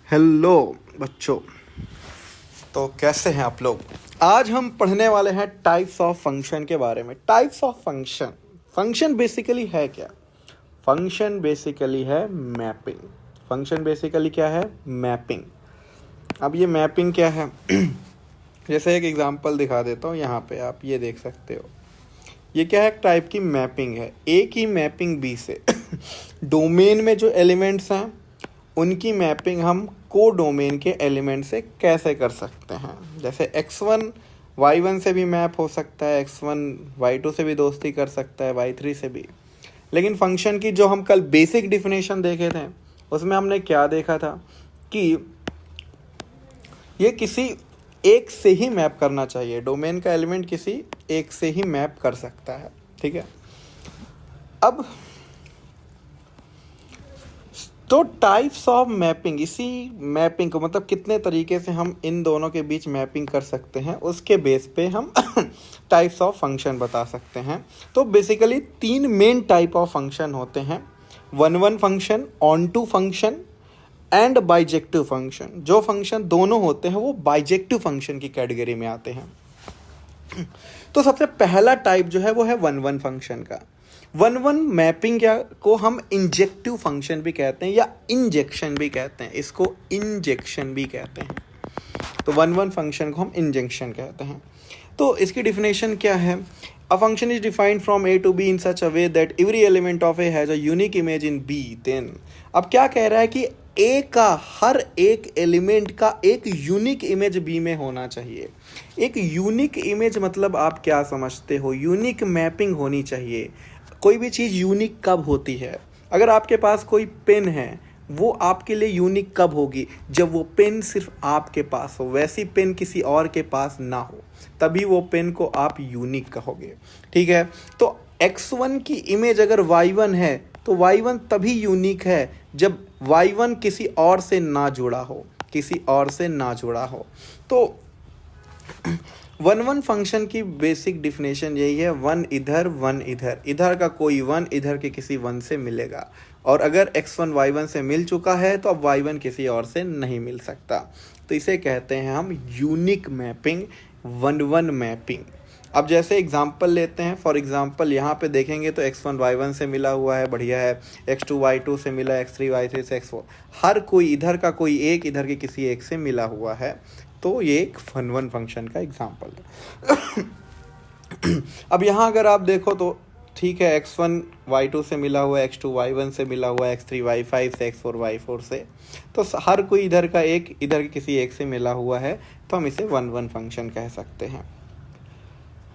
Hello बच्चों, तो कैसे हैं आप लोग। आज हम पढ़ने वाले हैं टाइप्स ऑफ फंक्शन के बारे में। Types of function, function basically है क्या? फंक्शन बेसिकली है मैपिंग। फंक्शन बेसिकली क्या है? मैपिंग। अब ये मैपिंग क्या है? जैसे एक एग्जांपल दिखा देता हूँ, यहाँ पे आप ये देख सकते हो। ये क्या है? एक टाइप की मैपिंग है। ए की मैपिंग बी से डोमेन में जो एलिमेंट्स हैं उनकी मैपिंग हम को डोमेन के एलिमेंट से कैसे कर सकते हैं। जैसे x1 y1 से भी मैप हो सकता है, x1 y2 से भी दोस्ती कर सकता है, y3 से भी। लेकिन फंक्शन की जो हम कल बेसिक डिफिनेशन देखे थे उसमें हमने क्या देखा था कि ये किसी एक से ही मैप करना चाहिए। डोमेन का एलिमेंट किसी एक से ही मैप कर सकता है। ठीक है। अब तो टाइप्स ऑफ मैपिंग, इसी मैपिंग को मतलब कितने तरीके से हम इन दोनों के बीच मैपिंग कर सकते हैं उसके बेस पे हम टाइप्स ऑफ फंक्शन बता सकते हैं। तो बेसिकली तीन मेन टाइप ऑफ फंक्शन होते हैं: one one function, on to function and bijective function. जो फंक्शन दोनों होते हैं वो बाइजेक्टिव फंक्शन की कैटेगरी में आते हैं। तो सबसे पहला टाइप जो है वो है वन वन फंक्शन का। वन वन मैपिंग को हम इंजेक्टिव फंक्शन भी कहते हैं या इंजेक्शन भी कहते हैं। इसको इंजेक्शन भी कहते हैं। तो वन वन फंक्शन को हम इंजेक्शन कहते हैं। तो इसकी डिफिनेशन क्या है? A function is defined from A to B in such a way that every element of A has a unique image in B. Then अब क्या कह रहा है कि ए का हर एक एलिमेंट का एक यूनिक इमेज बी में होना चाहिए। एक यूनिक इमेज मतलब आप क्या समझते हो? यूनिक मैपिंग होनी चाहिए। कोई भी चीज़ यूनिक कब होती है? अगर आपके पास कोई पेन है वो आपके लिए यूनिक कब होगी? जब वो पेन सिर्फ आपके पास हो, वैसी पेन किसी और के पास ना हो, तभी वो पेन को आप यूनिक कहोगे। ठीक है। तो x1 की इमेज अगर y1 है तो y1 तभी यूनिक है जब y1 किसी और से ना जुड़ा हो, किसी और से ना जुड़ा हो। तो वन वन फंक्शन की बेसिक डिफिनेशन यही है: वन इधर वन इधर, इधर का कोई वन इधर के किसी वन से मिलेगा। और अगर x1 y1 से मिल चुका है तो अब y1 किसी और से नहीं मिल सकता। तो इसे कहते हैं हम unique mapping, one one mapping. अब जैसे एग्जांपल लेते हैं, फॉर एग्जांपल यहाँ पे देखेंगे तो x1 y1 से मिला हुआ है, बढ़िया है। x2 y2 से मिला, x3 y3 से, x4 हर कोई इधर का कोई एक इधर के किसी एक से मिला हुआ है। तो ये एक वन वन फंक्शन का एग्जांपल है। अब यहाँ अगर आप देखो तो ठीक है, x1 y2 से मिला हुआ है, x2 y1 से मिला हुआ है, x3 y5 से, x4 y4 से। तो हर कोई इधर का एक इधर के किसी एक से मिला हुआ है, तो हम इसे वन वन फंक्शन कह सकते हैं।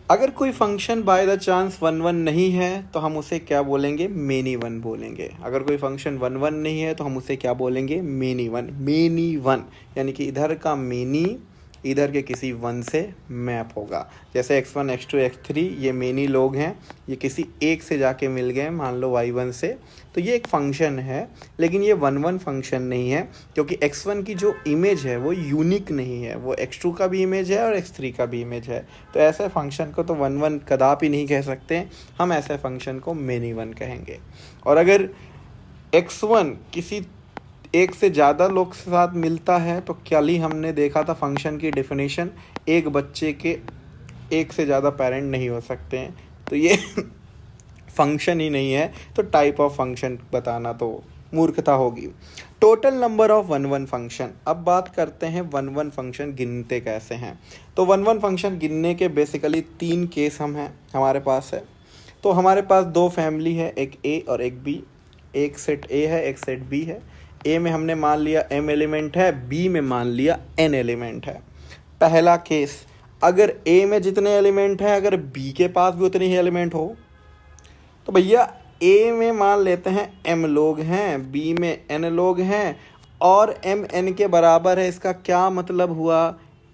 अगर कोई function by the chance one one नहीं है तो हम उसे क्या बोलेंगे? मेनी वन बोलेंगे। अगर कोई फंक्शन वन वन नहीं है तो हम उसे क्या बोलेंगे? Many one. मेनी वन यानी कि इधर का मेनी इधर के किसी वन से मैप होगा। जैसे x1 x2 x3 ये मेनी लोग हैं, ये किसी एक से जाके मिल गए, मान लो y1 से। तो ये एक फंक्शन है, लेकिन ये वन वन फंक्शन नहीं है क्योंकि x1 की जो इमेज है वो यूनिक नहीं है। वो x2 का भी इमेज है और x3 का भी इमेज है। तो ऐसे फंक्शन को तो वन वन कदापि नहीं कह सकते, हम ऐसे फंक्शन को मेनी वन कहेंगे। और अगर x1 किसी एक से ज़्यादा लोग के साथ मिलता है तो कल ही हमने देखा था फंक्शन की डिफिनेशन, एक बच्चे के एक से ज़्यादा पेरेंट नहीं हो सकते हैं। तो ये फंक्शन ही नहीं है, तो टाइप ऑफ फंक्शन बताना तो मूर्खता होगी। Total number of one one function. अब बात करते हैं वन वन फंक्शन गिनते कैसे हैं। तो वन वन फंक्शन गिनने के बेसिकली तीन केस हमारे पास है। तो हमारे पास दो फैमिली है, एक ए और एक बी। एक सेट ए है, एक सेट बी है। ए में हमने मान लिया m एलिमेंट है, बी में मान लिया n एलिमेंट है। पहला केस, अगर a में जितने एलिमेंट हैं अगर b के पास भी उतने ही एलिमेंट हो तो भैया a में मान लेते हैं m लोग हैं, b में n लोग हैं और m n के बराबर है। इसका क्या मतलब हुआ?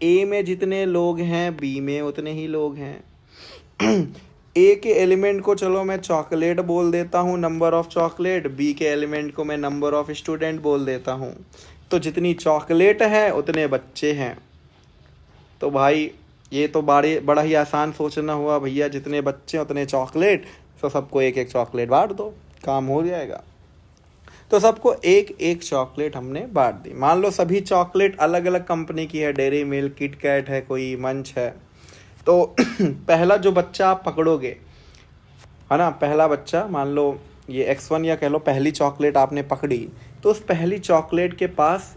a में जितने लोग हैं b में उतने ही लोग हैं। ए के एलिमेंट को चलो मैं चॉकलेट बोल देता हूँ, नंबर ऑफ चॉकलेट। बी के एलिमेंट को मैं नंबर ऑफ स्टूडेंट बोल देता हूँ। तो जितनी चॉकलेट है उतने बच्चे हैं। तो भाई ये तो बड़ा ही आसान सोचना हुआ भैया, जितने बच्चे उतने चॉकलेट, तो सबको एक एक चॉकलेट बांट दो, काम हो जाएगा। तो सबको एक एक चॉकलेट हमने बांट दी। मान लो सभी चॉकलेट अलग अलग कंपनी की है, डेयरी मिल्क, किटकैट है, कोई मंच है। तो पहला जो बच्चा आप पकड़ोगे, है ना, पहला बच्चा, मान लो ये X1 या कह लो पहली चॉकलेट आपने पकड़ी, तो उस पहली चॉकलेट के पास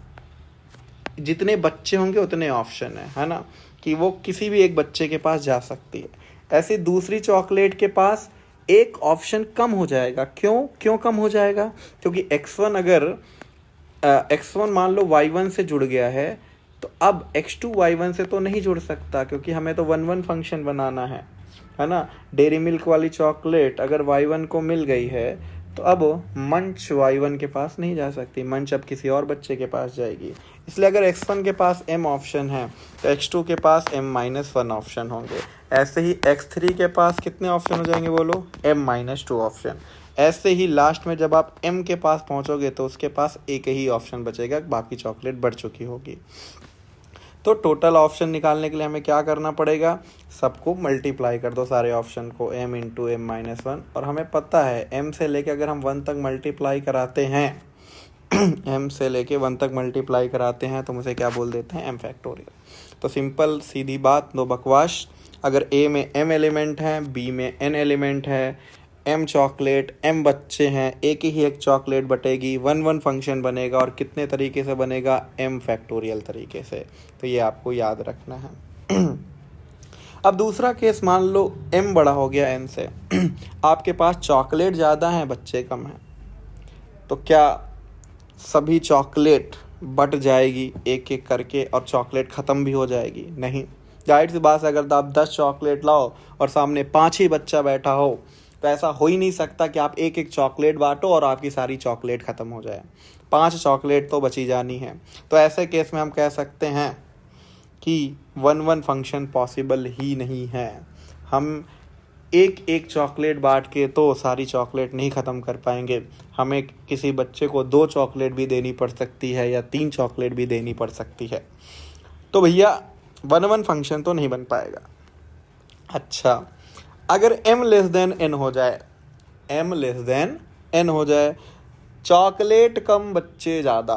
जितने बच्चे होंगे उतने ऑप्शन है ना, कि वो किसी भी एक बच्चे के पास जा सकती है। ऐसे दूसरी चॉकलेट के पास एक ऑप्शन कम हो जाएगा। क्यों कम हो जाएगा? क्योंकि X1 अगर X1 मान लो Y1 से जुड़ गया है, तो अब X2 Y1 से तो नहीं जुड़ सकता, क्योंकि हमें तो 1-1 फंक्शन बनाना है ना। डेयरी मिल्क वाली चॉकलेट अगर Y1 को मिल गई है, तो अब मंच Y1 के पास नहीं जा सकती, मंच अब किसी और बच्चे के पास जाएगी। इसलिए अगर X1 के पास M ऑप्शन है, तो X2 के पास M-1 ऑप्शन होंगे। ऐसे ही X3 के पास कितने ऑप्शन हो जाएंगे बोलो? M-2 option. ऐसे ही लास्ट में जब आप M के पास पहुंचोगे तो उसके पास एक ही ऑप्शन बचेगा, बाकी चॉकलेट बढ़ चुकी होगी। तो टोटल ऑप्शन निकालने के लिए हमें क्या करना पड़ेगा? सबको मल्टीप्लाई कर दो, सारे ऑप्शन को, M इंटू M-1। और हमें पता है M से लेके अगर हम 1 तक मल्टीप्लाई कराते हैं M से लेके 1 तक मल्टीप्लाई कराते हैं तो मुझे क्या बोल देते हैं? M factorial. तो सिंपल सीधी बात, नो बकवास। अगर A में M एलिमेंट है, B में N एलिमेंट है, M चॉकलेट, M बच्चे हैं, एक ही एक चॉकलेट बटेगी, 1-1 फंक्शन बनेगा। और कितने तरीके से बनेगा? M फैक्टोरियल तरीके से। तो ये आपको याद रखना है। अब दूसरा केस, मान लो M बड़ा हो गया N से, आपके पास चॉकलेट ज़्यादा हैं, बच्चे कम हैं, तो क्या सभी चॉकलेट बट जाएगी एक एक करके और चॉकलेट ख़त्म भी हो जाएगी? नहीं। जाहिर सी बात है, अगर आप 10 चॉकलेट लाओ और सामने 5 ही बच्चा बैठा हो, तो ऐसा हो ही नहीं सकता कि आप एक एक चॉकलेट बांटो और आपकी सारी चॉकलेट ख़त्म हो जाए। 5 चॉकलेट तो बची जानी है। तो ऐसे केस में हम कह सकते हैं कि 1-1 फंक्शन पॉसिबल ही नहीं है। हम एक एक चॉकलेट बांट के तो सारी चॉकलेट नहीं ख़त्म कर पाएंगे। हमें किसी बच्चे को 2 चॉकलेट भी देनी पड़ सकती है या 3 चॉकलेट भी देनी पड़ सकती है। तो भैया 1-1 फंक्शन तो नहीं बन पाएगा। अच्छा, अगर M<n हो जाए, M<n हो जाए, चॉकलेट कम बच्चे ज़्यादा,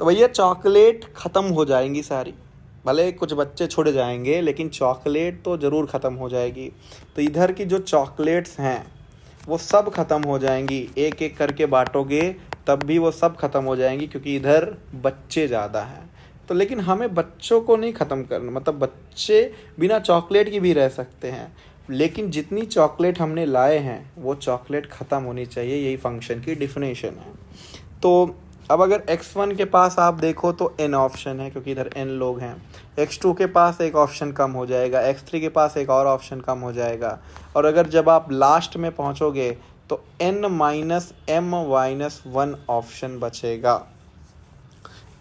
तो भैया चॉकलेट ख़त्म हो जाएंगी सारी। भले कुछ बच्चे छुड़ जाएंगे लेकिन चॉकलेट तो ज़रूर ख़त्म हो जाएगी। तो इधर की जो चॉकलेट्स हैं वो सब ख़त्म हो जाएंगी। एक एक करके बांटोगे तब भी वो सब ख़त्म हो जाएंगी, क्योंकि इधर बच्चे ज़्यादा हैं। तो लेकिन हमें बच्चों को नहीं ख़त्म करना, मतलब बच्चे बिना चॉकलेट की भी रह सकते हैं, लेकिन जितनी चॉकलेट हमने लाए हैं वो चॉकलेट ख़त्म होनी चाहिए। यही फंक्शन की डिफिनेशन है। तो अब अगर X1 के पास आप देखो तो N ऑप्शन है, क्योंकि इधर N लोग हैं। X2 के पास एक ऑप्शन कम हो जाएगा, X3 के पास एक और ऑप्शन कम हो जाएगा। और अगर जब आप लास्ट में पहुंचोगे तो N-M-1 ऑप्शन बचेगा।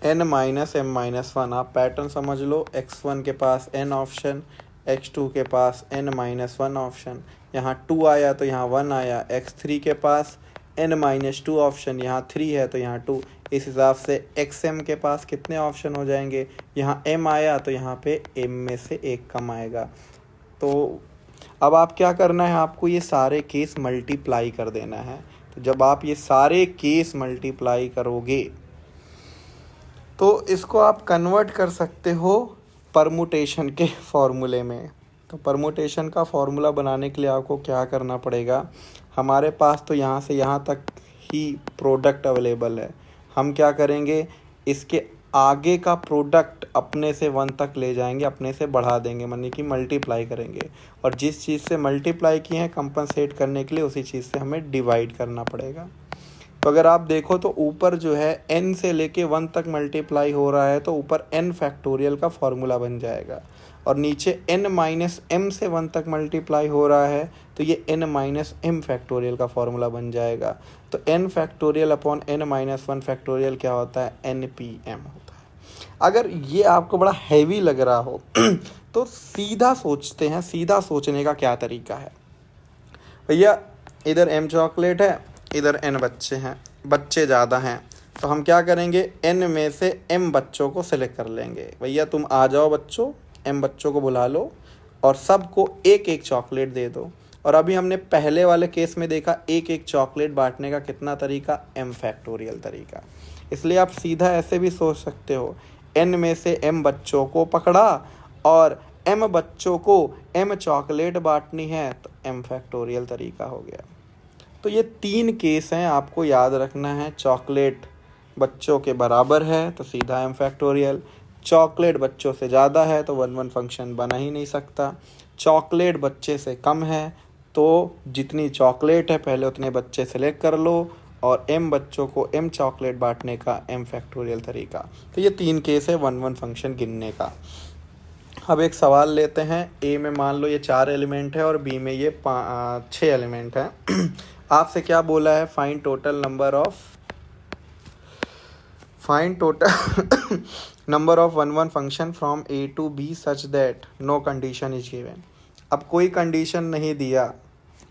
N-M-1, आप पैटर्न समझ लो। X1 के पास N ऑप्शन, X2 के पास N-1 ऑप्शन, यहाँ 2 आया तो यहाँ 1 आया। X3 के पास N-2 ऑप्शन, यहाँ 3 है तो यहाँ 2। इस हिसाब से XM के पास कितने ऑप्शन हो जाएंगे? यहाँ M आया तो यहाँ पे M में से एक कम आएगा। तो अब आप क्या करना है, आपको ये सारे केस मल्टीप्लाई कर देना है। तो जब आप ये सारे केस मल्टीप्लाई करोगे तो इसको आप कन्वर्ट कर सकते हो परमुटेशन के फॉर्मूले में। तो परमुटेशन का फॉर्मूला बनाने के लिए आपको क्या करना पड़ेगा? हमारे पास तो यहाँ से यहाँ तक ही प्रोडक्ट अवेलेबल है। हम क्या करेंगे, इसके आगे का प्रोडक्ट अपने से 1 तक ले जाएंगे, अपने से बढ़ा देंगे, माने कि मल्टीप्लाई करेंगे। और जिस चीज़ से मल्टीप्लाई किए हैं कंपनसेट करने के लिए, उसी चीज़ से हमें डिवाइड करना पड़ेगा। तो अगर आप देखो तो ऊपर जो है n से लेके 1 तक मल्टीप्लाई हो रहा है, तो ऊपर n फैक्टोरियल का फॉर्मूला बन जाएगा। और नीचे n-m से 1 तक मल्टीप्लाई हो रहा है तो ये n-m फैक्टोरियल का फॉर्मूला बन जाएगा। तो n factorial upon n-1 factorial क्या होता है? npm होता है। अगर ये आपको बड़ा हैवी लग रहा हो तो सीधा सोचते हैं, सीधा सोचने का क्या तरीका है। भैया इधर m चॉकलेट है, इधर n बच्चे हैं, बच्चे ज़्यादा हैं, तो हम क्या करेंगे, n में से m बच्चों को सिलेक्ट कर लेंगे। भैया तुम आ जाओ बच्चों, m बच्चों को बुला लो और सबको एक एक चॉकलेट दे दो। और अभी हमने पहले वाले केस में देखा एक एक चॉकलेट बांटने का कितना तरीका, m फैक्टोरियल तरीका। इसलिए आप सीधा ऐसे भी सोच सकते हो, n में से m बच्चों को पकड़ा और m बच्चों को m चॉकलेट बांटनी है तो m फैक्टोरियल तरीका हो गया। तो ये 3 केस हैं, आपको याद रखना है। चॉकलेट बच्चों के बराबर है तो सीधा m फैक्टोरियल, चॉकलेट बच्चों से ज़्यादा है तो 1 1 फंक्शन बना ही नहीं सकता, चॉकलेट बच्चे से कम है तो जितनी चॉकलेट है पहले उतने बच्चे सेलेक्ट कर लो, और m बच्चों को m चॉकलेट बांटने का m फैक्टोरियल तरीका। तो ये 3 केस है 1 1 फंक्शन गिनने का। अब एक सवाल लेते हैं। a में मान लो ये 4 एलिमेंट है और b में ये 6 एलिमेंट है। आपसे क्या बोला है, find total number of 1 1 function from a to b such that no condition is given. अब कोई कंडीशन नहीं दिया,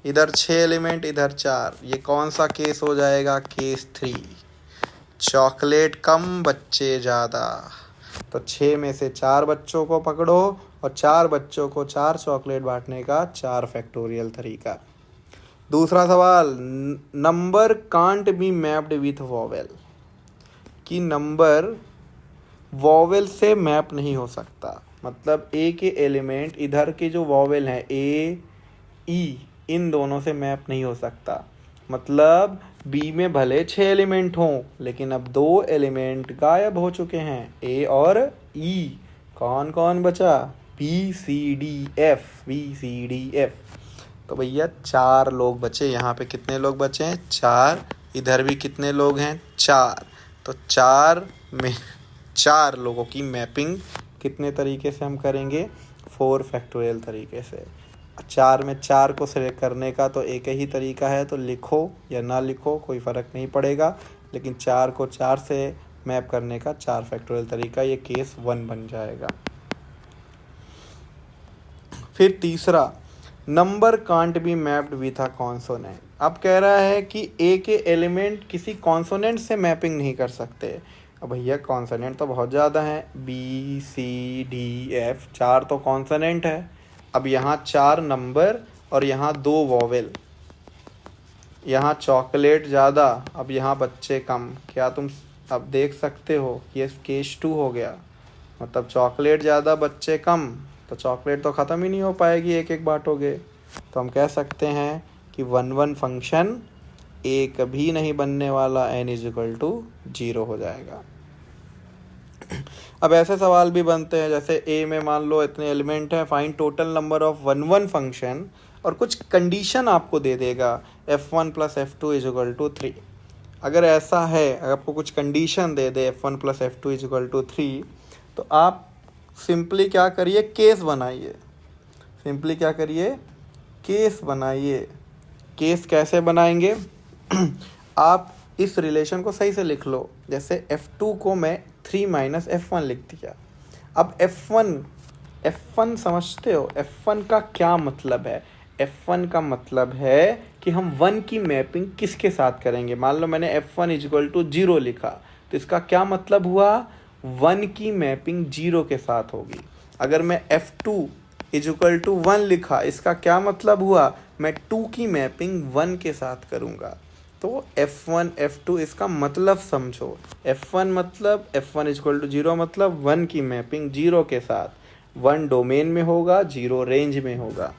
इधर 6 एलिमेंट इधर 4, ये कौन सा केस हो जाएगा, केस 3, चॉकलेट कम बच्चे ज़्यादा। तो 6 में से 4 बच्चों को पकड़ो और 4 बच्चों को 4 चॉकलेट बांटने का 4 फैक्टोरियल तरीका। दूसरा सवाल, number can't be mapped with vowel, कि नंबर वॉवेल से मैप नहीं हो सकता। मतलब ए के एलिमेंट इधर के जो वॉवेल हैं ए ई, इन दोनों से मैप नहीं हो सकता। मतलब बी में भले 6 एलिमेंट हों लेकिन अब 2 एलिमेंट गायब हो चुके हैं, ए और ई। कौन कौन बचा, बी सी डी एफ। तो भैया 4 लोग बचे, यहाँ पे कितने लोग बचे हैं, 4, इधर भी कितने लोग हैं, 4। तो 4 में 4 लोगों की मैपिंग कितने तरीके से हम करेंगे, 4 फैक्टोरियल तरीके से। 4 में 4 को सेलेक्ट करने का तो एक ही तरीका है, तो लिखो या ना लिखो कोई फ़र्क नहीं पड़ेगा, लेकिन 4 को 4 से मैप करने का 4 फैक्टोरियल तरीका, ये केस 1 बन जाएगा। फिर तीसरा, number can't be mapped with a consonant. अब कह रहा है कि ए के एलिमेंट किसी कॉन्सोनेंट से मैपिंग नहीं कर सकते। अब भैया कॉन्सोनेंट तो बहुत ज़्यादा हैं, बी सी डी एफ, 4 तो कॉन्सोनेंट है। अब यहाँ 4 नंबर और यहाँ 2 वॉवेल, यहाँ चॉकलेट ज़्यादा, अब यहाँ बच्चे कम। क्या तुम अब देख सकते हो, ये केस 2 हो गया। मतलब चॉकलेट ज़्यादा बच्चे कम, तो चॉकलेट तो ख़त्म ही नहीं हो पाएगी, एक एक बांटोगे। तो हम कह सकते हैं कि 1 1 फंक्शन ए कभी नहीं बनने वाला, n = 0 हो जाएगा। अब ऐसे सवाल भी बनते हैं, जैसे ए में मान लो इतने एलिमेंट हैं, find total number of 1 1 function, और कुछ कंडीशन आपको दे देगा f1 + f2 = 3। अगर ऐसा है, अगर आपको कुछ कंडीशन दे दे f1 + f2 = 3, तो आप सिंपली क्या करिए, केस बनाइए। केस कैसे बनाएंगे आप इस रिलेशन को सही से लिख लो। जैसे f2 को मैं 3 - f1 लिख दिया। अब f1 समझते हो, f1 का क्या मतलब है, f1 का मतलब है कि हम 1 की मैपिंग किसके साथ करेंगे। मान लो मैंने f1 = 0 लिखा, तो इसका क्या मतलब हुआ, 1 की मैपिंग 0 के साथ होगी। अगर मैं f2 = 1 लिखा, इसका क्या मतलब हुआ, मैं 2 की मैपिंग 1 के साथ करूँगा। तो f1 f2 इसका मतलब समझो, f1 मतलब f1 = 0 मतलब 1 की मैपिंग 0 के साथ, 1 डोमेन में होगा 0 रेंज में होगा।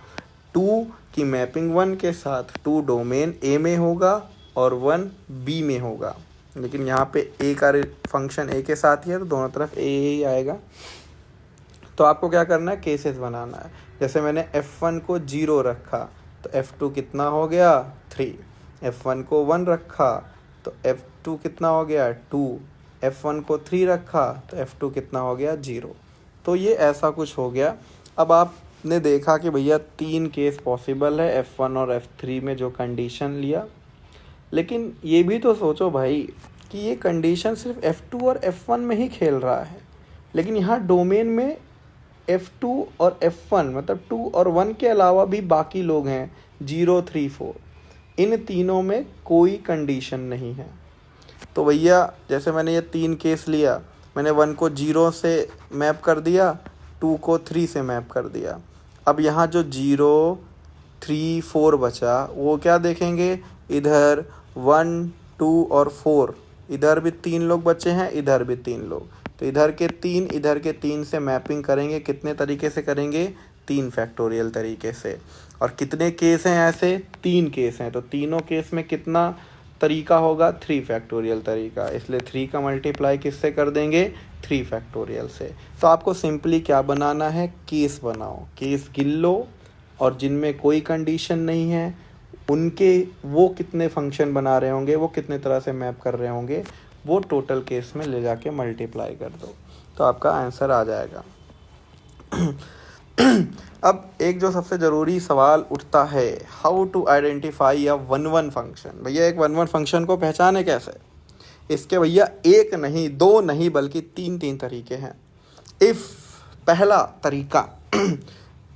2 की मैपिंग 1 के साथ, 2 डोमेन a में होगा और 1 b में होगा। लेकिन यहाँ पे a का फंक्शन a के साथ ही है तो दोनों तरफ a ही आएगा। तो आपको क्या करना है, केसेस बनाना है। जैसे मैंने f1 को 0 रखा तो f2 कितना हो गया, 3। f1 को 1 रखा तो f2 कितना हो गया, 2। f1 को 3 रखा तो f2 कितना हो गया, 0। तो ये ऐसा कुछ हो गया। अब आपने देखा कि भैया 3 केस पॉसिबल है f1 और f3 में जो कंडीशन लिया। लेकिन ये भी तो सोचो भाई कि ये कंडीशन सिर्फ f2 और f1 में ही खेल रहा है, लेकिन यहाँ डोमेन में f2 और f1 मतलब 2 और 1 के अलावा भी बाकी लोग हैं, 0 3 4। इन तीनों में कोई कंडीशन नहीं है। तो भैया जैसे मैंने ये 3 केस लिया, मैंने 1 को 0 से मैप कर दिया, 2 को 3 से मैप कर दिया। अब यहाँ जो 0 3 4 बचा, वो क्या देखेंगे, इधर 1 2 और 4, इधर भी 3 लोग बचे हैं, इधर भी 3 लोग, तो इधर के 3 इधर के 3 से मैपिंग करेंगे। कितने तरीके से करेंगे, 3 फैक्टोरियल तरीके से। और कितने केस हैं ऐसे, 3 केस हैं, तो तीनों केस में कितना तरीका होगा, 3 फैक्टोरियल तरीका, इसलिए 3 का मल्टीप्लाई किससे कर देंगे, 3 फैक्टोरियल से। तो आपको सिंपली क्या बनाना है, केस बनाओ, केस गिन लो, और जिनमें कोई कंडीशन नहीं है उनके वो कितने फंक्शन बना रहे होंगे, वो कितने तरह से मैप कर रहे होंगे, वो टोटल केस में ले जाके मल्टीप्लाई कर दो, तो आपका आंसर आ जाएगा। अब एक जो सबसे ज़रूरी सवाल उठता है, how to identify a 1 1 function. भैया एक 1 1 फंक्शन को पहचाने कैसे, इसके भैया एक नहीं, दो नहीं, बल्कि 3 तरीके हैं। इफ़ पहला तरीका,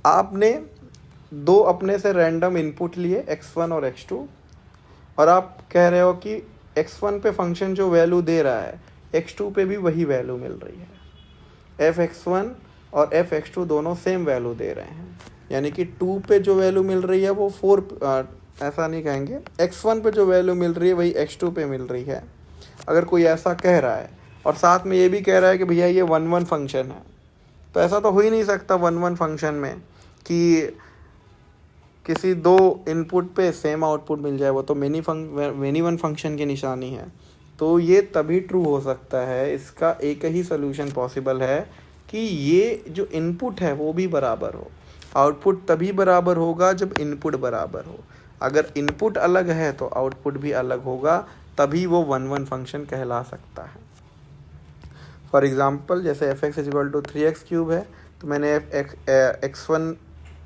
आपने 2 अपने से रैंडम इनपुट लिए x1 और x2, और आप कह रहे हो कि x1 पे फंक्शन जो वैल्यू दे रहा है x2 पे भी वही वैल्यू मिल रही है। f(x1) और f(x2) दोनों सेम वैल्यू दे रहे हैं, यानी कि 2 पे जो वैल्यू मिल रही है वो 4, ऐसा नहीं कहेंगे, x1 पे जो वैल्यू मिल रही है वही x2 पे मिल रही है। अगर कोई ऐसा कह रहा है और साथ में ये भी कह रहा है कि भैया ये 1 1 फंक्शन है, तो ऐसा तो हो ही नहीं सकता 1 1 फंक्शन में कि किसी 2 इनपुट पे सेम आउटपुट मिल जाए, वो तो मेनी वन फंक्शन की निशानी है। तो ये तभी ट्रू हो सकता है, इसका एक ही सोल्यूशन पॉसिबल है कि ये जो इनपुट है वो भी बराबर हो। आउटपुट तभी बराबर होगा जब इनपुट बराबर हो, अगर इनपुट अलग है तो आउटपुट भी अलग होगा, तभी वो 1 1 फंक्शन कहला सकता है। फॉर एग्ज़ाम्पल जैसे f(x) = 3x³ है, तो मैंने x1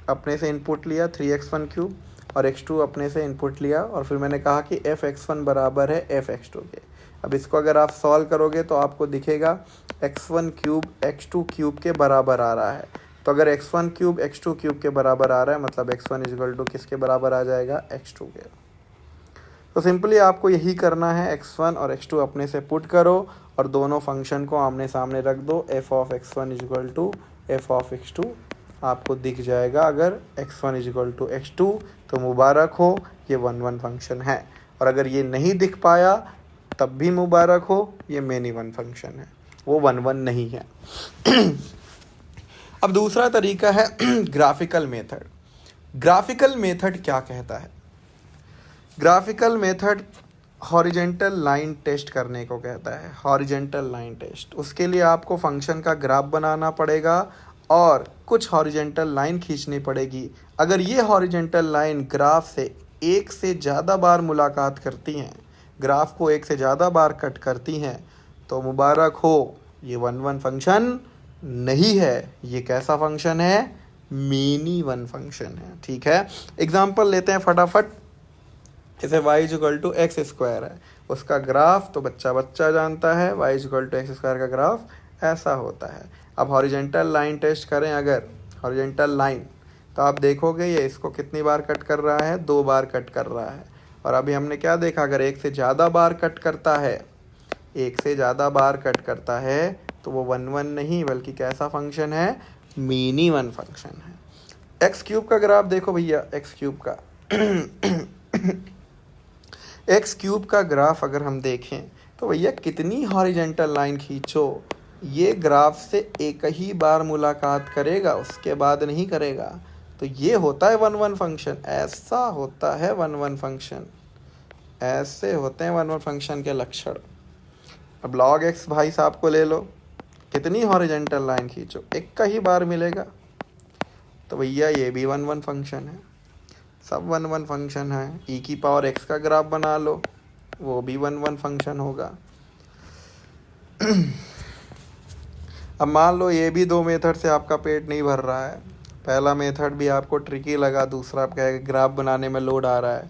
अपने से इनपुट लिया 3x1³ और x2 अपने से इनपुट लिया, और फिर मैंने कहा कि f(x1) बराबर है f(x2) के। अब इसको अगर आप सॉल्व करोगे तो आपको दिखेगा x1³ x2³ के बराबर आ रहा है। तो अगर x1³ x2³ के बराबर आ रहा है, मतलब x1 = किसके बराबर आ जाएगा, x2 के। तो सिंपली आपको यही करना है, x1 और x2 अपने से पुट करो और दोनों फंक्शन को आमने सामने रख दो, f(x1) = f(x2) आपको दिख जाएगा। अगर x1 = x2 तो मुबारक हो, ये 1 1 फंक्शन है, और अगर ये नहीं दिख पाया तब भी मुबारक हो, ये मेनी वन फंक्शन है, वो 1 1 नहीं है। अब दूसरा तरीका है ग्राफिकल मेथड। ग्राफिकल मेथड क्या कहता है, graphical method horizontal line test करने को कहता है, हॉरिजेंटल लाइन टेस्ट। उसके लिए आपको फंक्शन का ग्राफ बनाना पड़ेगा और कुछ हॉरिजेंटल लाइन खींचनी पड़ेगी। अगर ये हॉरिजेंटल लाइन ग्राफ से एक से ज़्यादा बार मुलाकात करती हैं, ग्राफ को एक से ज़्यादा बार कट करती हैं, तो मुबारक हो, ये 1 1 फंक्शन नहीं है। ये कैसा फंक्शन है, मेनी वन फंक्शन है। ठीक है, एग्जाम्पल लेते हैं फटाफट। जैसे y = x² है, उसका ग्राफ तो बच्चा जानता है, y = x² का ग्राफ ऐसा होता है। अब हॉरिजेंटल लाइन टेस्ट करें, अगर हॉरिजेंटल लाइन, तो आप देखोगे ये इसको कितनी बार कट कर रहा है, 2 बार कट कर रहा है। और अभी हमने क्या देखा, अगर एक से ज़्यादा बार कट करता है, एक से ज़्यादा बार कट करता है, तो वो 1 1 नहीं बल्कि कैसा फंक्शन है, मेनी वन फंक्शन है। x³ का ग्राफ देखो भैया, x³ का x³ का ग्राफ अगर हम देखें तो भैया कितनी हॉरिजेंटल लाइन खींचो, ये ग्राफ से एक ही बार मुलाकात करेगा, उसके बाद नहीं करेगा। तो ये होता है 1 1 फंक्शन, ऐसा होता है 1 1 फंक्शन, ऐसे होते हैं 1 1 फंक्शन के लक्षण। अब log x भाई साहब को ले लो, कितनी हॉरिजेंटल लाइन खींचो, एक का ही बार मिलेगा, तो भैया ये भी 1 1 फंक्शन है, सब 1 1 फंक्शन है। e⁻x का ग्राफ बना लो, वो भी 1 1 फंक्शन होगा। अब मान लो ये भी 2 मेथड से आपका पेट नहीं भर रहा है, पहला मेथड भी आपको ट्रिकी लगा, दूसरा आपका ग्राफ बनाने में लोड आ रहा है,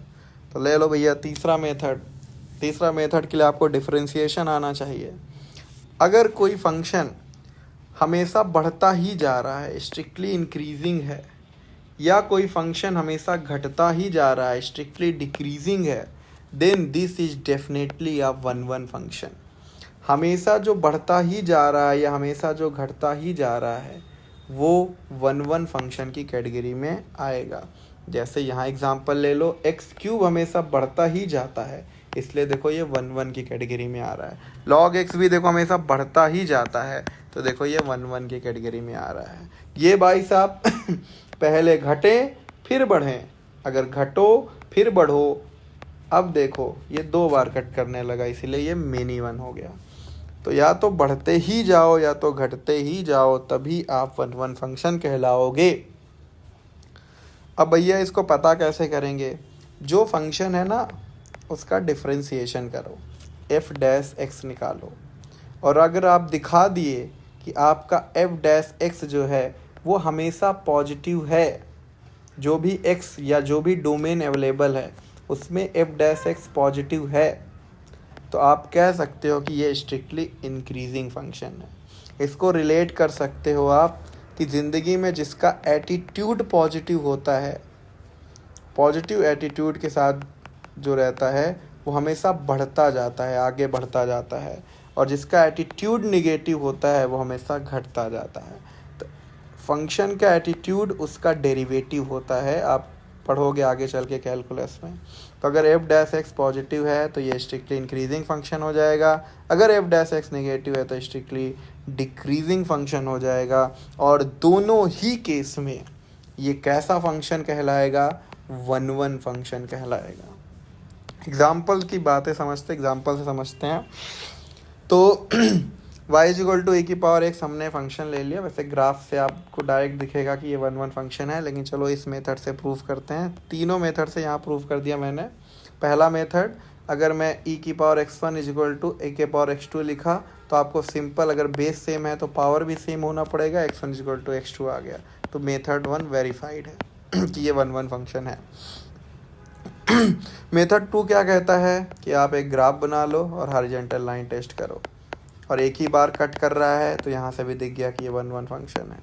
तो ले लो भैया तीसरा मेथड। तीसरा मेथड के लिए आपको डिफरेंशिएशन आना चाहिए। अगर कोई फंक्शन हमेशा बढ़ता ही जा रहा है, स्ट्रिक्टली इंक्रीजिंग है, या कोई फंक्शन हमेशा घटता ही जा रहा है, स्ट्रिक्टली डिक्रीजिंग है, then this is definitely a 1 1 function. हमेशा जो बढ़ता ही जा रहा है या हमेशा जो घटता ही जा रहा है, वो 1 1 फंक्शन की कैटेगरी में आएगा। जैसे यहाँ एग्जांपल ले लो, एक्स क्यूब हमेशा बढ़ता ही जाता है, इसलिए देखो ये 1 1 की कैटेगरी में आ रहा है। लॉग एक्स भी देखो हमेशा बढ़ता ही जाता है, तो देखो ये 1 1 की कैटेगरी में आ रहा है। ये भाई साहब पहले घटे फिर बढ़ें, अगर घटो फिर बढ़ो, अब देखो ये 2 बार कट करने लगा, इसीलिए ये मिनी 1 हो गया। तो या तो बढ़ते ही जाओ या तो घटते ही जाओ, तभी आप 1 1 फंक्शन कहलाओगे। अब भैया इसको पता कैसे करेंगे? जो फंक्शन है ना उसका डिफरेंशिएशन करो, एफ डैश एक्स निकालो, और अगर आप दिखा दिए कि आपका एफ डैश एक्स जो है वो हमेशा पॉजिटिव है, जो भी एक्स या जो भी डोमेन अवेलेबल है उसमें एफ डैश एक्स पॉजिटिव है, तो आप कह सकते हो कि ये स्ट्रिक्टली इंक्रीजिंग फंक्शन है। इसको रिलेट कर सकते हो आप कि ज़िंदगी में जिसका एटीट्यूड पॉजिटिव होता है, पॉजिटिव एटीट्यूड के साथ जो रहता है वो हमेशा बढ़ता जाता है, आगे बढ़ता जाता है, और जिसका एटीट्यूड निगेटिव होता है वो हमेशा घटता जाता है। तो फंक्शन का एटीट्यूड उसका डेरिवेटिव होता है, आप पढ़ोगे आगे चल के कैलकुलस में। तो अगर एफ डैश एक्स पॉजिटिव है तो ये स्ट्रिक्टली इंक्रीजिंग फंक्शन हो जाएगा, अगर एफ डैश एक्स नेगेटिव है तो स्ट्रिक्टली डिक्रीजिंग फंक्शन हो जाएगा। और दोनों ही केस में ये कैसा फंक्शन कहलाएगा? 1 1 फंक्शन कहलाएगा। एग्जाम्पल की बातें समझते, एग्जाम्पल से समझते हैं। तो y इक्वल टू ए की पावर एक्स हमने फंक्शन ले लिया। वैसे ग्राफ से आपको डायरेक्ट दिखेगा कि ये 1 1 फंक्शन है, लेकिन चलो इस मेथड से प्रूफ करते हैं। तीनों मेथड से यहाँ प्रूफ कर दिया मैंने। पहला मेथड, अगर मैं e की power x1 is equal to A के पावर x2 लिखा तो आपको सिंपल, अगर बेस सेम है तो पावर भी सेम होना पड़ेगा, x1 is equal to x2 आ गया, तो मेथड 1 वेरीफाइड है कि ये 1 1 फंक्शन है। मेथड 2 क्या कहता है कि आप एक ग्राफ बना लो और हॉरिजॉन्टल लाइन टेस्ट करो, और एक ही बार कट कर रहा है तो यहाँ से भी दिख गया कि ये 1 1 फंक्शन है।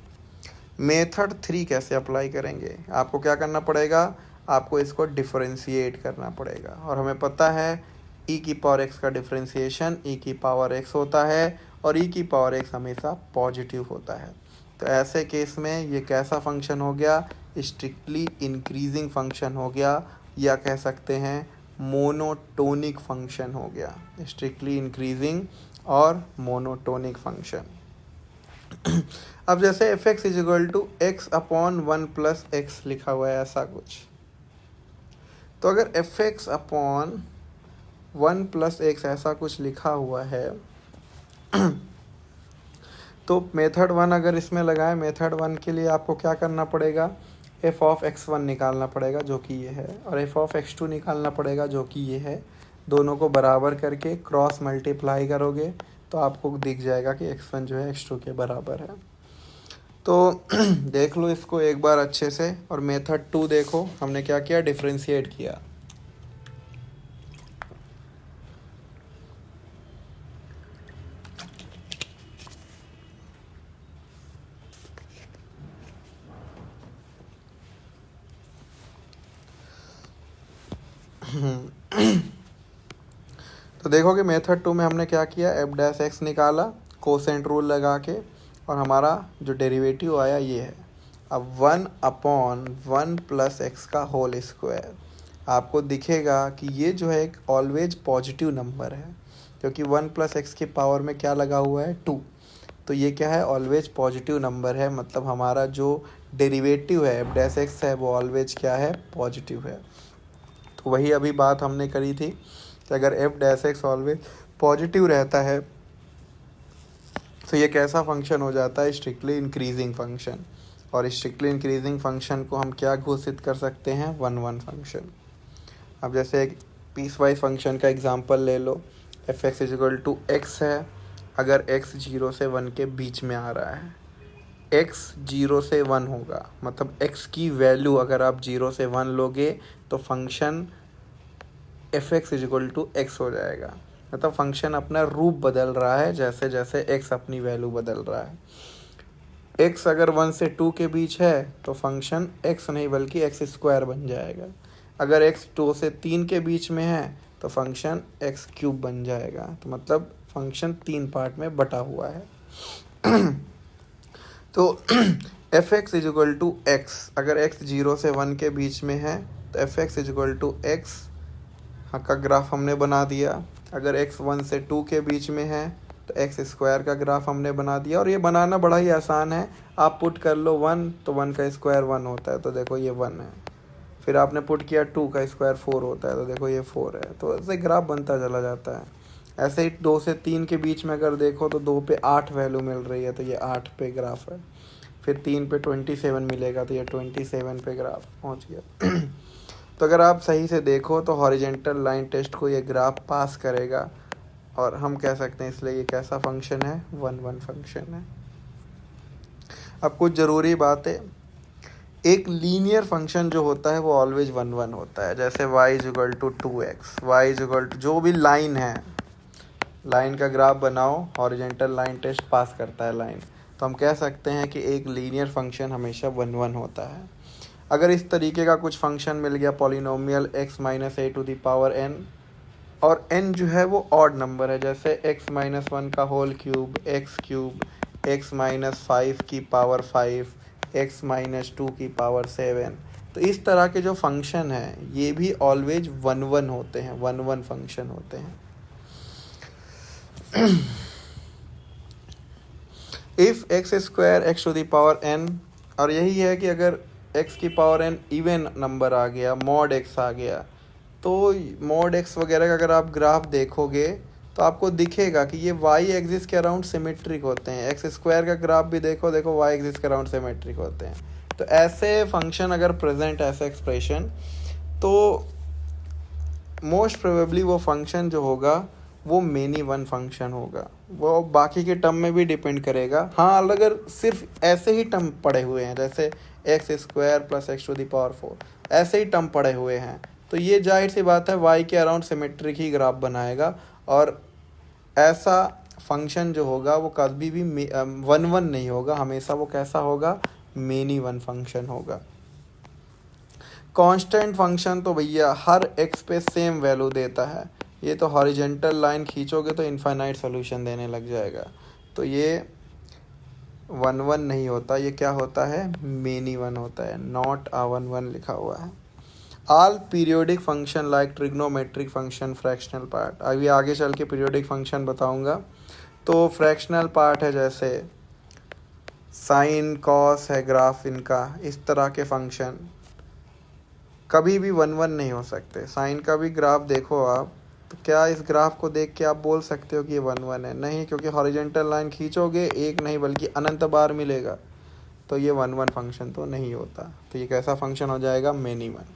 मेथड 3 कैसे अप्लाई करेंगे? आपको क्या करना पड़ेगा? आपको इसको डिफरेंशिएट करना पड़ेगा, और हमें पता है e की पावर x का डिफरेंशिएशन e की पावर x होता है, और e की पावर x हमेशा पॉजिटिव होता है। तो ऐसे केस में ये कैसा फंक्शन हो गया? स्ट्रिक्टली इंक्रीजिंग फंक्शन हो गया, या कह सकते हैं मोनोटोनिक फंक्शन हो गया। स्ट्रिक्टली इंक्रीजिंग और मोनोटोनिक फंक्शन। अब जैसे f x is equal to x upon 1 plus x लिखा हुआ है, ऐसा कुछ, तो अगर f x upon 1 plus x ऐसा कुछ लिखा हुआ है तो मेथड 1 अगर इसमें लगाए, मेथड 1 के लिए आपको क्या करना पड़ेगा? एफ ऑफ x1 निकालना पड़ेगा जो कि ये है, और एफ ऑफ x2 निकालना पड़ेगा जो कि ये है। दोनों को बराबर करके क्रॉस मल्टीप्लाई करोगे तो आपको दिख जाएगा कि x1 जो है x2 के बराबर है। तो देख लो इसको एक बार अच्छे से। और मेथड 2 देखो हमने क्या किया? डिफरेंशिएट किया। तो देखो कि मेथड 2 में हमने क्या किया? एफ डैश एक्स निकाला कोसेंट रूल लगा के, और हमारा जो डेरिवेटिव आया ये है। अब 1 अपॉन 1 प्लस एक्स का होल स्क्वायर, आपको दिखेगा कि ये जो है एक ऑलवेज पॉजिटिव नंबर है, क्योंकि 1 प्लस एक्स की पावर में क्या लगा हुआ है? 2। तो ये क्या है? ऑलवेज पॉजिटिव नंबर है, मतलब हमारा जो डेरिवेटिव है एफ डैश एक्स है वो ऑलवेज क्या है? पॉजिटिव है। तो वही अभी बात हमने करी थी कि अगर F dash x always positive रहता है तो ये कैसा फंक्शन हो जाता है? Strictly increasing function. और स्ट्रिक्टली इंक्रीजिंग फंक्शन को हम क्या घोषित कर सकते हैं? 1 1 फंक्शन। अब जैसे एक पीस वाइज फंक्शन का एग्जांपल ले लो। F x is equal to X है, अगर एक्स 0 से 1 के बीच में आ रहा है, x 0 से 1 होगा, मतलब x की वैल्यू अगर आप 0 से 1 लोगे तो function f x is equal to x हो जाएगा। मतलब फंक्शन अपना रूप बदल रहा है जैसे जैसे x अपनी वैल्यू बदल रहा है। x अगर 1 से 2 के बीच है तो फंक्शन x नहीं बल्कि x स्क्वायर बन जाएगा। अगर x 2 से 3 के बीच में है तो फंक्शन x क्यूब बन जाएगा। तो मतलब फंक्शन 3 पार्ट में बटा हुआ है। तो f x is equal to x, अगर एक्स 0 से 1 के बीच में है तो f x is equal to x का ग्राफ हमने बना दिया। अगर एक्स 1 से 2 के बीच में है तो एक्स स्क्वायर का ग्राफ हमने बना दिया। और ये बनाना बड़ा ही आसान है, आप पुट कर लो 1 तो 1 का स्क्वायर 1 होता है, तो देखो ये 1 है। फिर आपने पुट किया 2 का स्क्वायर 4 होता है, तो देखो ये 4 है। तो ऐसे ग्राफ बनता चला जाता है। ऐसे ही 2 से 3 के बीच में अगर देखो तो 2 पे 8 वैल्यू मिल रही है, तो ये 8 पे ग्राफ है। फिर 3 पे 27 मिलेगा, तो ये 27 पे ग्राफ पहुंच गया। तो अगर आप सही से देखो तो हॉरिजेंटल लाइन टेस्ट को ये ग्राफ पास करेगा, और हम कह सकते हैं इसलिए ये कैसा फंक्शन है, 1-1 फंक्शन है। अब कुछ ज़रूरी बातें, एक लीनियर फंक्शन जो होता है वो ऑलवेज 1-1 होता है। जैसे y is equal to 2x, y is equal to जो भी लाइन है, लाइन का ग्राफ बनाओ, हॉरिजेंटल लाइन टेस्ट पास करता है लाइन, तो हम कह सकते हैं कि एक लीनियर फंक्शन हमेशा 1-1 होता है। अगर इस तरीके का कुछ फंक्शन मिल गया polynomial x minus a to the power n, और n जो है वो ऑड नंबर है, जैसे x माइनस 1 का whole cube, x cube, x minus 5 की पावर 5, x माइनस 2 की पावर 7, तो इस तरह के जो फंक्शन हैं ये भी ऑलवेज 1-1 होते हैं, 1-1 फंक्शन होते हैं। If x square x to the power n, और यही है कि अगर x की पावर n इवन नंबर आ गया, मॉड x आ गया, तो मॉड x वगैरह का अगर आप ग्राफ देखोगे तो आपको दिखेगा कि ये y एक्सिस के अराउंड सिमेट्रिक होते हैं। एक्स स्क्वायर का ग्राफ भी देखो y एक्सिस के अराउंड सिमेट्रिक होते हैं। तो ऐसे फंक्शन अगर प्रेजेंट, ऐसे एक्सप्रेशन, तो मोस्ट प्रोबेबली वो फंक्शन जो होगा वो मेनी वन फंक्शन होगा। वो बाकी के टर्म में भी डिपेंड करेगा। हाँ, अगर सिर्फ ऐसे ही टर्म पड़े हुए हैं, जैसे x square plus x to the power 4, ऐसे ही टर्म पड़े हुए हैं, तो ये जाहिर सी बात है y के अराउंड सिमेट्रिक ही ग्राफ बनाएगा। और ऐसा फंक्शन जो होगा वो कभी भी 1-1 नहीं होगा, हमेशा वो कैसा होगा, मेनी वन फंक्शन होगा। कांस्टेंट फंक्शन तो भैया हर x पे सेम वैल्यू देता है। ये तो हॉरिजेंटल लाइन खींचोगे तो इनफाइनाइट सॉल्यूशन देने लग जाएगा। तो ये 1-1 नहीं होता, ये क्या होता है, मेनी वन होता है, नॉट a 1-1 लिखा हुआ है। All periodic function like trigonometric function, fractional part, अभी आगे चल के पीरियोडिक फंक्शन बताऊंगा। तो फ्रैक्शनल पार्ट है जैसे साइन कॉस है ग्राफ इनका, इस तरह के फंक्शन कभी भी 1-1 नहीं हो सकते। साइन का भी ग्राफ देखो आप, तो क्या इस ग्राफ को देख के आप बोल सकते हो कि ये 1-1 है? नहीं, क्योंकि हॉरिजेंटल लाइन खींचोगे एक नहीं बल्कि अनंत बार मिलेगा, तो ये 1-1 फंक्शन तो नहीं होता। तो ये कैसा फंक्शन हो जाएगा, मेनी वन।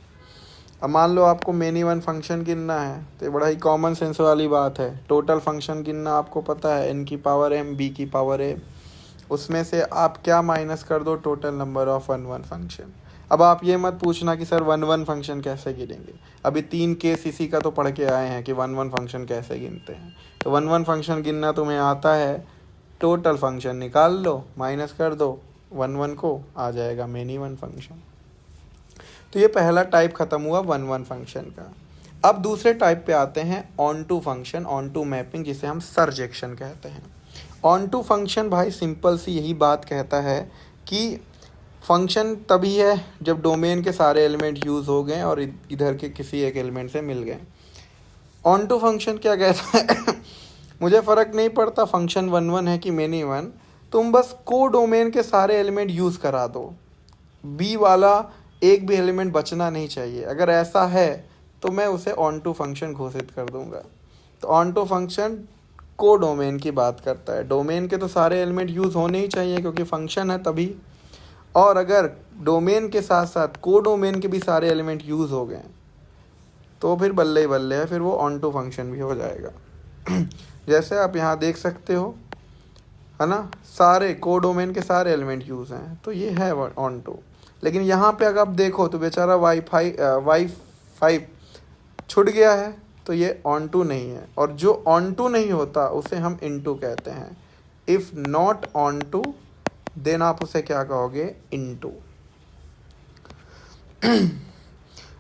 अब मान लो आपको मेनी वन फंक्शन गिनना है, तो ये बड़ा ही कॉमन सेंस वाली बात है। टोटल फंक्शन गिनना आपको पता है, n की पावर m, b की पावर a, उसमें से आप क्या माइनस कर दो, टोटल नंबर ऑफ 1-1 फंक्शन। अब आप ये मत पूछना कि सर 1-1 फंक्शन कैसे गिनेंगे, अभी 3 केस इसी का तो पढ़ के आए हैं कि 1-1 फंक्शन कैसे गिनते हैं। तो 1-1 फंक्शन गिनना तुम्हें आता है, टोटल फंक्शन निकाल लो, माइनस कर दो 1-1 को, आ जाएगा मेनी वन फंक्शन। तो ये पहला टाइप ख़त्म हुआ 1-1 फंक्शन का। अब दूसरे टाइप पे आते हैं, on to function, on to mapping, जिसे हम सर्जेक्शन कहते हैं। ऑन टू फंक्शन भाई सिंपल सी यही बात कहता है कि फंक्शन तभी है जब डोमेन के सारे एलिमेंट यूज़ हो गए और इधर के किसी एक एलिमेंट से मिल गए। ऑन टू फंक्शन क्या कहता है मुझे फ़र्क नहीं पड़ता फंक्शन 1-1 है कि मेनी वन, तुम बस को डोमेन के सारे एलिमेंट यूज़ करा दो, बी वाला एक भी एलिमेंट बचना नहीं चाहिए। अगर ऐसा है तो मैं उसे ऑन टू फंक्शन घोषित कर दूंगा। तो ऑन टू फंक्शन को डोमेन की बात करता है, डोमेन के तो सारे एलिमेंट यूज़ होने ही चाहिए क्योंकि फंक्शन है तभी। और अगर डोमेन के साथ साथ को डोमेन के भी सारे एलिमेंट यूज़ हो गए तो फिर बल्ले ही बल्ले है, फिर वो ऑन टू फंक्शन भी हो जाएगा। जैसे आप यहाँ देख सकते हो, है ना, सारे को डोमेन के सारे एलिमेंट यूज़ हैं, तो ये है ऑन टू। लेकिन यहाँ पे अगर आप देखो तो बेचारा वाई फाई छूट गया है, तो ये ऑन टू नहीं है। और जो ऑन टू नहीं होता उसे हम इनटू कहते हैं। If not on to then आप उसे क्या कहोगे, इनटू।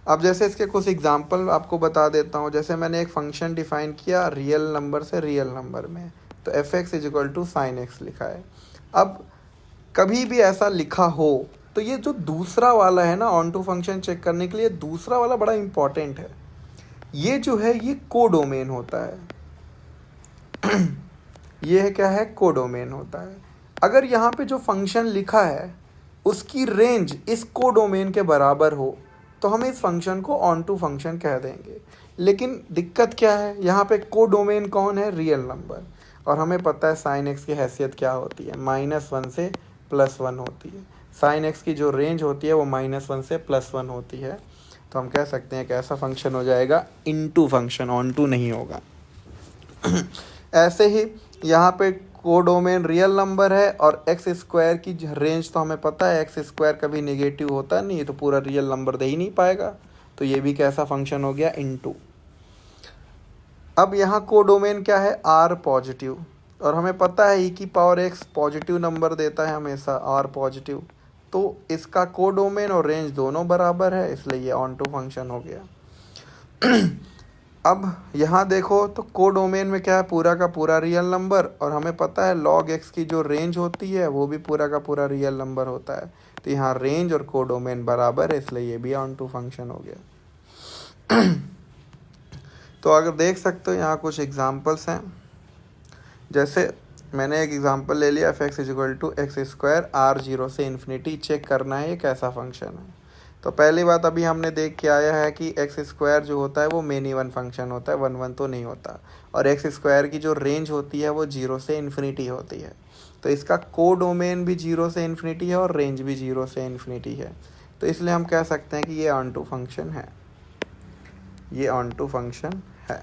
अब जैसे इसके कुछ एग्जांपल आपको बता देता हूँ। जैसे मैंने एक फंक्शन डिफाइन किया रियल नंबर से रियल नंबर में, तो f x is equal to sine x लिखा है। अब कभी भी ऐसा लिखा हो तो ये जो दूसरा वाला है ना ऑन टू फंक्शन चेक करने के लिए, दूसरा वाला बड़ा इंपॉर्टेंट है। ये जो है ये कोडोमेन होता है। ये है क्या है, कोडोमेन होता है। अगर यहाँ पे जो फंक्शन लिखा है उसकी रेंज इस कोडोमेन के बराबर हो तो हम इस फंक्शन को ऑन टू फंक्शन कह देंगे। लेकिन दिक्कत क्या है, यहाँ पे कोडोमेन कौन है, रियल नंबर। और हमें पता है साइन एक्स की हैसियत क्या होती है, -1 से +1 होती है। साइन एक्स की जो रेंज होती है वो -1 से +1 होती है। तो हम कह सकते हैं कि ऐसा फंक्शन हो जाएगा इनटू फंक्शन, ऑन टू नहीं होगा। ऐसे ही यहाँ पे कोडोमेन रियल नंबर है और एक्स स्क्वायर की रेंज तो हमें पता है, एक्स स्क्वायर कभी नेगेटिव होता नहीं है तो पूरा रियल नंबर दे ही नहीं पाएगा। तो ये भी कैसा फंक्शन हो गया, इनटू। अब यहाँ कोडोमेन क्या है, आर पॉजिटिव, और हमें पता है e⁻x पॉजिटिव नंबर देता है हमेशा, आर पॉजिटिव। तो इसका कोडोमेन और रेंज दोनों बराबर है, इसलिए ये ऑन टू फंक्शन हो गया। अब यहाँ देखो तो कोडोमेन में क्या है, पूरा का पूरा रियल नंबर, और हमें पता है log x की जो रेंज होती है वो भी पूरा का पूरा रियल नंबर होता है। तो यहाँ रेंज और कोडोमेन बराबर है, इसलिए ये भी ऑन टू फंक्शन हो गया। तो अगर देख सकते हो यहाँ कुछ एग्जांपल्स हैं, जैसे मैंने एक एग्जांपल ले लिया, f(x = x², r 0 से इन्फिनिटी चेक करना है ये कैसा फंक्शन है। तो पहली बात अभी हमने देख के आया है कि x² जो होता है वो मेन इवन फंक्शन होता है, 1 तो नहीं होता। और x² की जो रेंज होती है वो 0 से इन्फिनिटी होती है। तो इसका कोडोमेन भी 0 से इन्फिनिटी है और रेंज भी 0 से इन्फिनिटी है। तो इसलिए हम कह सकते हैं कि ये ऑन टू फंक्शन है, ये ऑन टू फंक्शन है।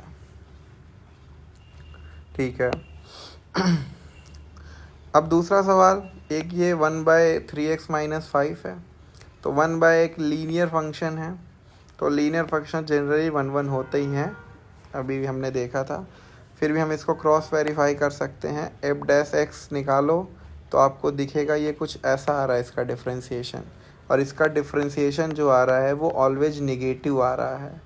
ठीक है। अब दूसरा सवाल, एक ये 1/3x - 5 है। तो 1 एक लीनियर फंक्शन है, तो लीनियर फंक्शन जनरली 1 होते ही हैं, अभी भी हमने देखा था। फिर भी हम इसको क्रॉस वेरीफाई कर सकते हैं। f' निकालो तो आपको दिखेगा ये कुछ ऐसा आ रहा है इसका डिफ्रेंशिएशन, और इसका डिफ्रेंशिएशन जो आ रहा है वो ऑलवेज निगेटिव आ रहा है।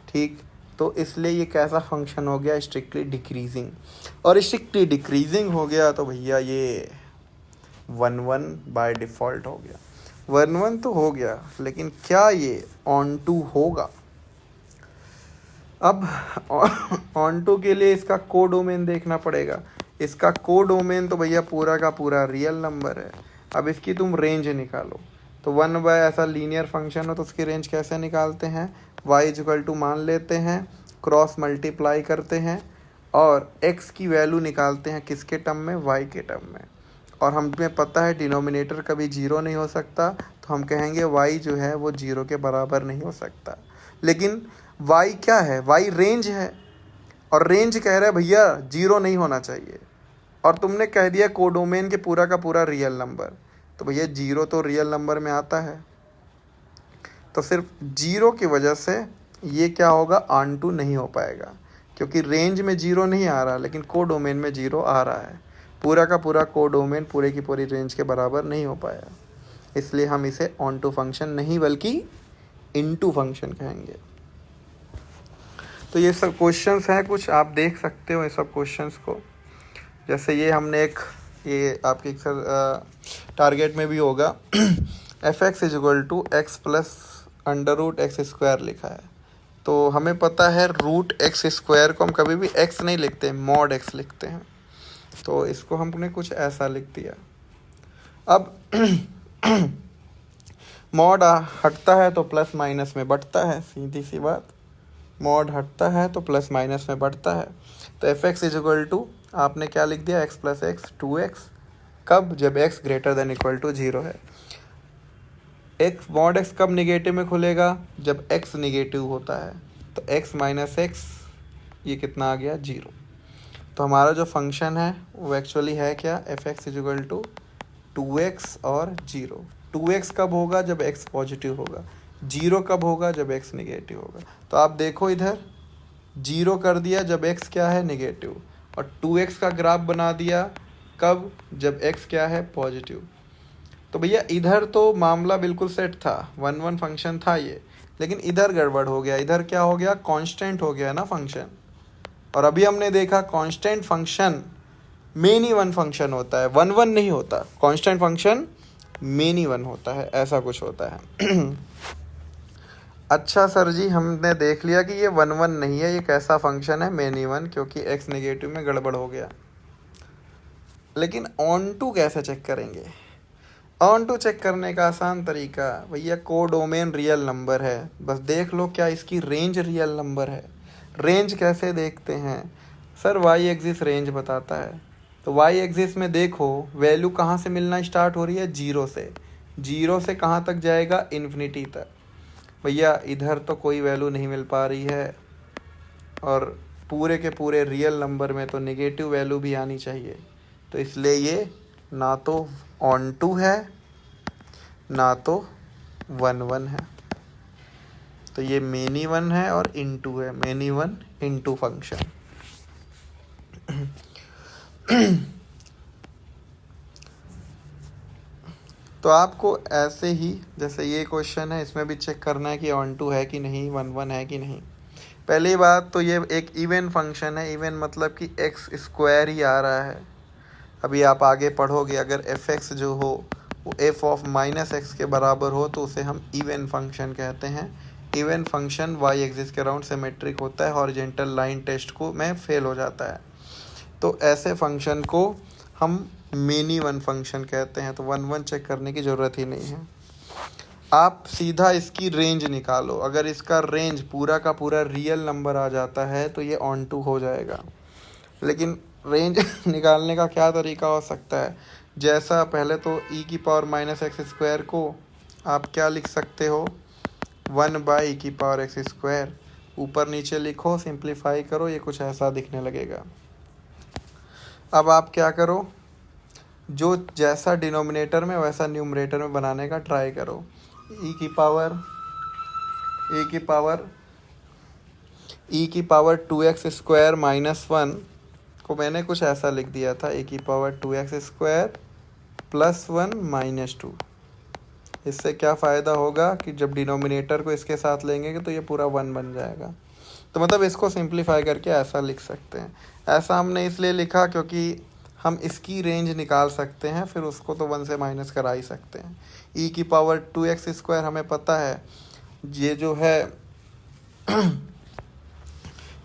ठीक, तो इसलिए ये कैसा फंक्शन हो गया, स्ट्रिक्टली डिक्रीजिंग। और स्ट्रिक्टली डिक्रीजिंग हो गया तो भैया ये 1 बाय डिफ़ॉल्ट हो गया। 1 तो हो गया, लेकिन क्या ये ऑन टू होगा। अब ऑन टू के लिए इसका कोडोमेन देखना पड़ेगा। इसका कोडोमेन तो भैया पूरा का पूरा रियल नंबर है। अब इसकी तुम रेंज निकालो, तो 1 ऐसा लीनियर फंक्शन हो तो उसकी रेंज कैसे निकालते हैं, y मान लेते हैं, क्रॉस मल्टीप्लाई करते हैं और x की वैल्यू निकालते हैं किसके टर्म में, y के टर्म में। और हमें पता है डिनोमिनेटर कभी 0 नहीं हो सकता, तो हम कहेंगे y जो है वो 0 के बराबर नहीं हो सकता। लेकिन y क्या है, y रेंज है, और रेंज कह रहा है भैया 0 नहीं होना चाहिए, और तुमने कह दिया कोडोमेन के पूरा का पूरा रियल नंबर, तो भैया 0 तो रियल नंबर में आता है। तो सिर्फ 0 की वजह से ये क्या होगा, ऑन टू नहीं हो पाएगा, क्योंकि रेंज में 0 नहीं आ रहा लेकिन कोडोमेन में 0 आ रहा है। पूरा का पूरा कोडोमेन पूरे की पूरी रेंज के बराबर नहीं हो पाया, इसलिए हम इसे ऑन टू फंक्शन नहीं बल्कि इनटू फंक्शन कहेंगे। तो ये सब क्वेश्चंस हैं, कुछ आप देख सकते हो ये सब क्वेश्चंस को। जैसे ये हमने एक, ये आपके टारगेट में भी होगा, f(x = x + √x² लिखा है। तो हमें पता है √x² को हम कभी भी x नहीं लिखते, mod x लिखते हैं। तो इसको हमने कुछ ऐसा लिख दिया। अब मॉड हटता है तो प्लस माइनस में बढ़ता है, सीधी सी बात। मॉड हटता है तो प्लस माइनस में बढ़ता है। तो f(x = आपने क्या लिख दिया, x + x 2x। कब, जब x > 0 है। x mod x कब निगेटिव में खुलेगा, जब x निगेटिव होता है। तो x - x ये कितना आ गया, 0। तो हमारा जो फंक्शन है वो एक्चुअली है क्या, f(x = 2x और 0। 2x कब होगा, जब x पॉजिटिव होगा। 0 कब होगा, जब x निगेटिव होगा। तो आप देखो इधर 0 कर दिया जब x क्या है, निगेटिव, और 2x का ग्राफ बना दिया कब, जब x क्या है, पॉजिटिव। तो भैया इधर तो मामला बिल्कुल सेट था, 1 फंक्शन था ये, लेकिन इधर गड़बड़ हो गया। इधर क्या हो गया, कांस्टेंट हो गया ना फंक्शन। और अभी हमने देखा constant function many one function होता है, वन वन नहीं होता। कांस्टेंट फंक्शन मेनी वन होता है, ऐसा कुछ होता है। अच्छा सर जी, हमने देख लिया कि ये वन वन नहीं है, ये कैसा फंक्शन है, मेनी वन, क्योंकि एक्स नेगेटिव में गड़बड़ हो गया। लेकिन ऑन टू कैसे चेक करेंगे? ऑन टू चेक करने का आसान तरीका भैया, कोडोमेन रियल नंबर है, बस देख लो क्या इसकी रेंज रियल नंबर है। रेंज कैसे देखते हैं सर? वाई एक्सिस रेंज बताता है। तो वाई एक्सिस में देखो वैल्यू कहाँ से मिलना स्टार्ट हो रही है, जीरो से। जीरो से कहाँ तक जाएगा, इन्फिनिटी तक। भैया इधर तो कोई वैल्यू नहीं मिल पा रही है, और पूरे के पूरे रियल नंबर में तो नेगेटिव वैल्यू भी आनी चाहिए। तो इसलिए ये ना तो ऑन टू है ना तो वन वन है, तो ये मेनी वन है और इनटू है, मेनी वन इनटू फंक्शन। तो आपको ऐसे ही, जैसे ये क्वेश्चन है, इसमें भी चेक करना है कि ऑन टू है कि नहीं, वन वन है कि नहीं। पहली बात तो ये एक इवन फंक्शन है। इवन मतलब कि एक्स स्क्वायर ही आ रहा है। अभी आप आगे पढ़ोगे, अगर एफ एक्स जो हो वो एफ ऑफ माइनस एक्स के बराबर हो तो उसे हम इवन फंक्शन कहते हैं। इवन फंक्शन वाई एक्सिस के अराउंड सिमेट्रिक होता है, हॉरिजॉन्टल लाइन टेस्ट को में फेल हो जाता है। तो ऐसे फंक्शन को हम मेनी वन फंक्शन कहते हैं। तो वन वन चेक करने की ज़रूरत ही नहीं है। आप सीधा इसकी रेंज निकालो। अगर इसका रेंज पूरा का पूरा रियल नंबर आ जाता है तो ये ऑन टू हो जाएगा। लेकिन रेंज निकालने का क्या तरीका हो सकता है? जैसा पहले तो ई की पावर माइनस एक्स स्क्वायर को आप क्या लिख सकते हो, वन बाई ई की पावर एक्स स्क्वायर। ऊपर नीचे लिखो, सिंप्लीफाई करो, ये कुछ ऐसा दिखने लगेगा। अब आप क्या करो, जो जैसा डिनोमिनेटर में वैसा न्यूमरेटर में बनाने का ट्राई करो। ई की power two x square minus one को मैंने कुछ ऐसा लिख दिया था, ए की power two x square plus one minus two. इससे क्या फ़ायदा होगा कि जब डिनोमिनेटर को इसके साथ लेंगे तो ये पूरा वन बन जाएगा। तो मतलब इसको सिंप्लीफाई करके ऐसा लिख सकते हैं। ऐसा हमने इसलिए लिखा क्योंकि हम इसकी रेंज निकाल सकते हैं, फिर उसको तो वन से माइनस करा ही सकते हैं। ई की पावर टू एक्स स्क्वायर हमें पता है ये जो है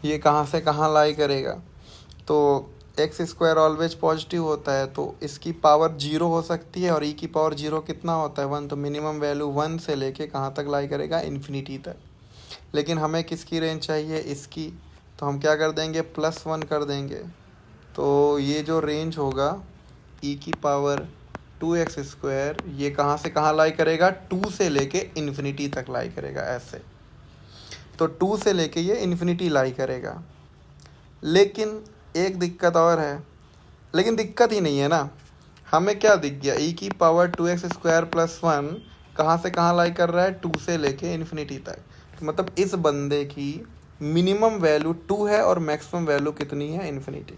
ये कहाँ से कहाँ लाई करेगा। तो एक्स स्क्वायर ऑलवेज पॉजिटिव होता है, तो इसकी पावर जीरो हो सकती है, और ई की पावर जीरो कितना होता है, वन। तो मिनिमम वैल्यू वन से लेके कहाँ तक लाई करेगा, इन्फिनिटी तक। लेकिन हमें किसकी रेंज चाहिए, इसकी। तो हम क्या कर देंगे, प्लस वन कर देंगे। तो ये जो रेंज होगा ई की पावर टू एक्स स्क्वायर, ये कहाँ से कहाँ लाई करेगा, टू से लेके इन्फिनिटी तक लाई करेगा, ऐसे। तो टू से लेके ये इन्फिनिटी लाई करेगा। लेकिन एक दिक्कत और है, लेकिन दिक्कत ही नहीं है ना। हमें क्या दिख गया, ई की power two x square plus one कहाँ से कहाँ लाई कर रहा है, टू से लेके इन्फिनिटी तक। तो मतलब इस बंदे की मिनिमम वैल्यू टू है और मैक्सिमम वैल्यू कितनी है, इन्फिनिटी।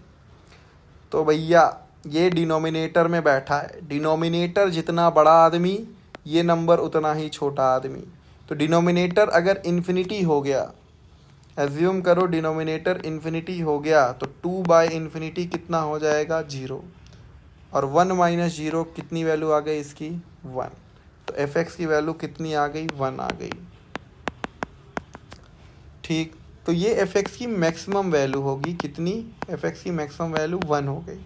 तो भैया ये डिनोमिनेटर में बैठा है, डिनोमिनेटर जितना बड़ा आदमी ये नंबर उतना ही छोटा आदमी। तो डिनोमिनेटर अगर इन्फिनिटी हो गया, एज्यूम करो डिनोमिनेटर इन्फिनिटी हो गया, तो टू बाई इन्फिनिटी कितना हो जाएगा, जीरो। और वन माइनस जीरो कितनी वैल्यू आ गई इसकी, वन। तो एफ एक्स की वैल्यू कितनी आ गई, वन आ गई। ठीक, तो ये एफ एक्स की मैक्सिमम वैल्यू होगी, कितनी, एफ एक्स की मैक्सिमम वैल्यू वन हो गई।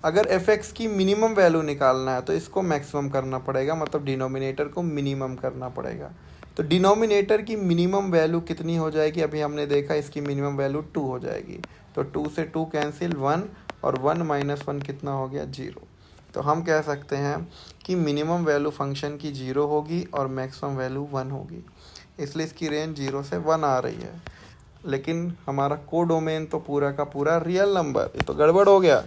अगर एफ एक्स की मिनिमम वैल्यू निकालना है तो इसको मैक्सिमम करना पड़ेगा, मतलब डिनोमिनेटर को मिनिमम करना पड़ेगा। तो डिनोमिनेटर की मिनिमम वैल्यू कितनी हो जाएगी, अभी हमने देखा इसकी मिनिमम वैल्यू टू हो जाएगी। तो टू से टू कैंसिल, वन, और वन माइनस वन कितना हो गया, जीरो। तो हम कह सकते हैं कि मिनिमम वैल्यू फंक्शन की जीरो होगी और मैक्सिमम वैल्यू वन होगी, इसलिए इसकी रेंज जीरो से वन आ रही है। लेकिन हमारा कोडोमेन तो पूरा का पूरा रियल नंबर, ये तो गड़बड़ हो गया।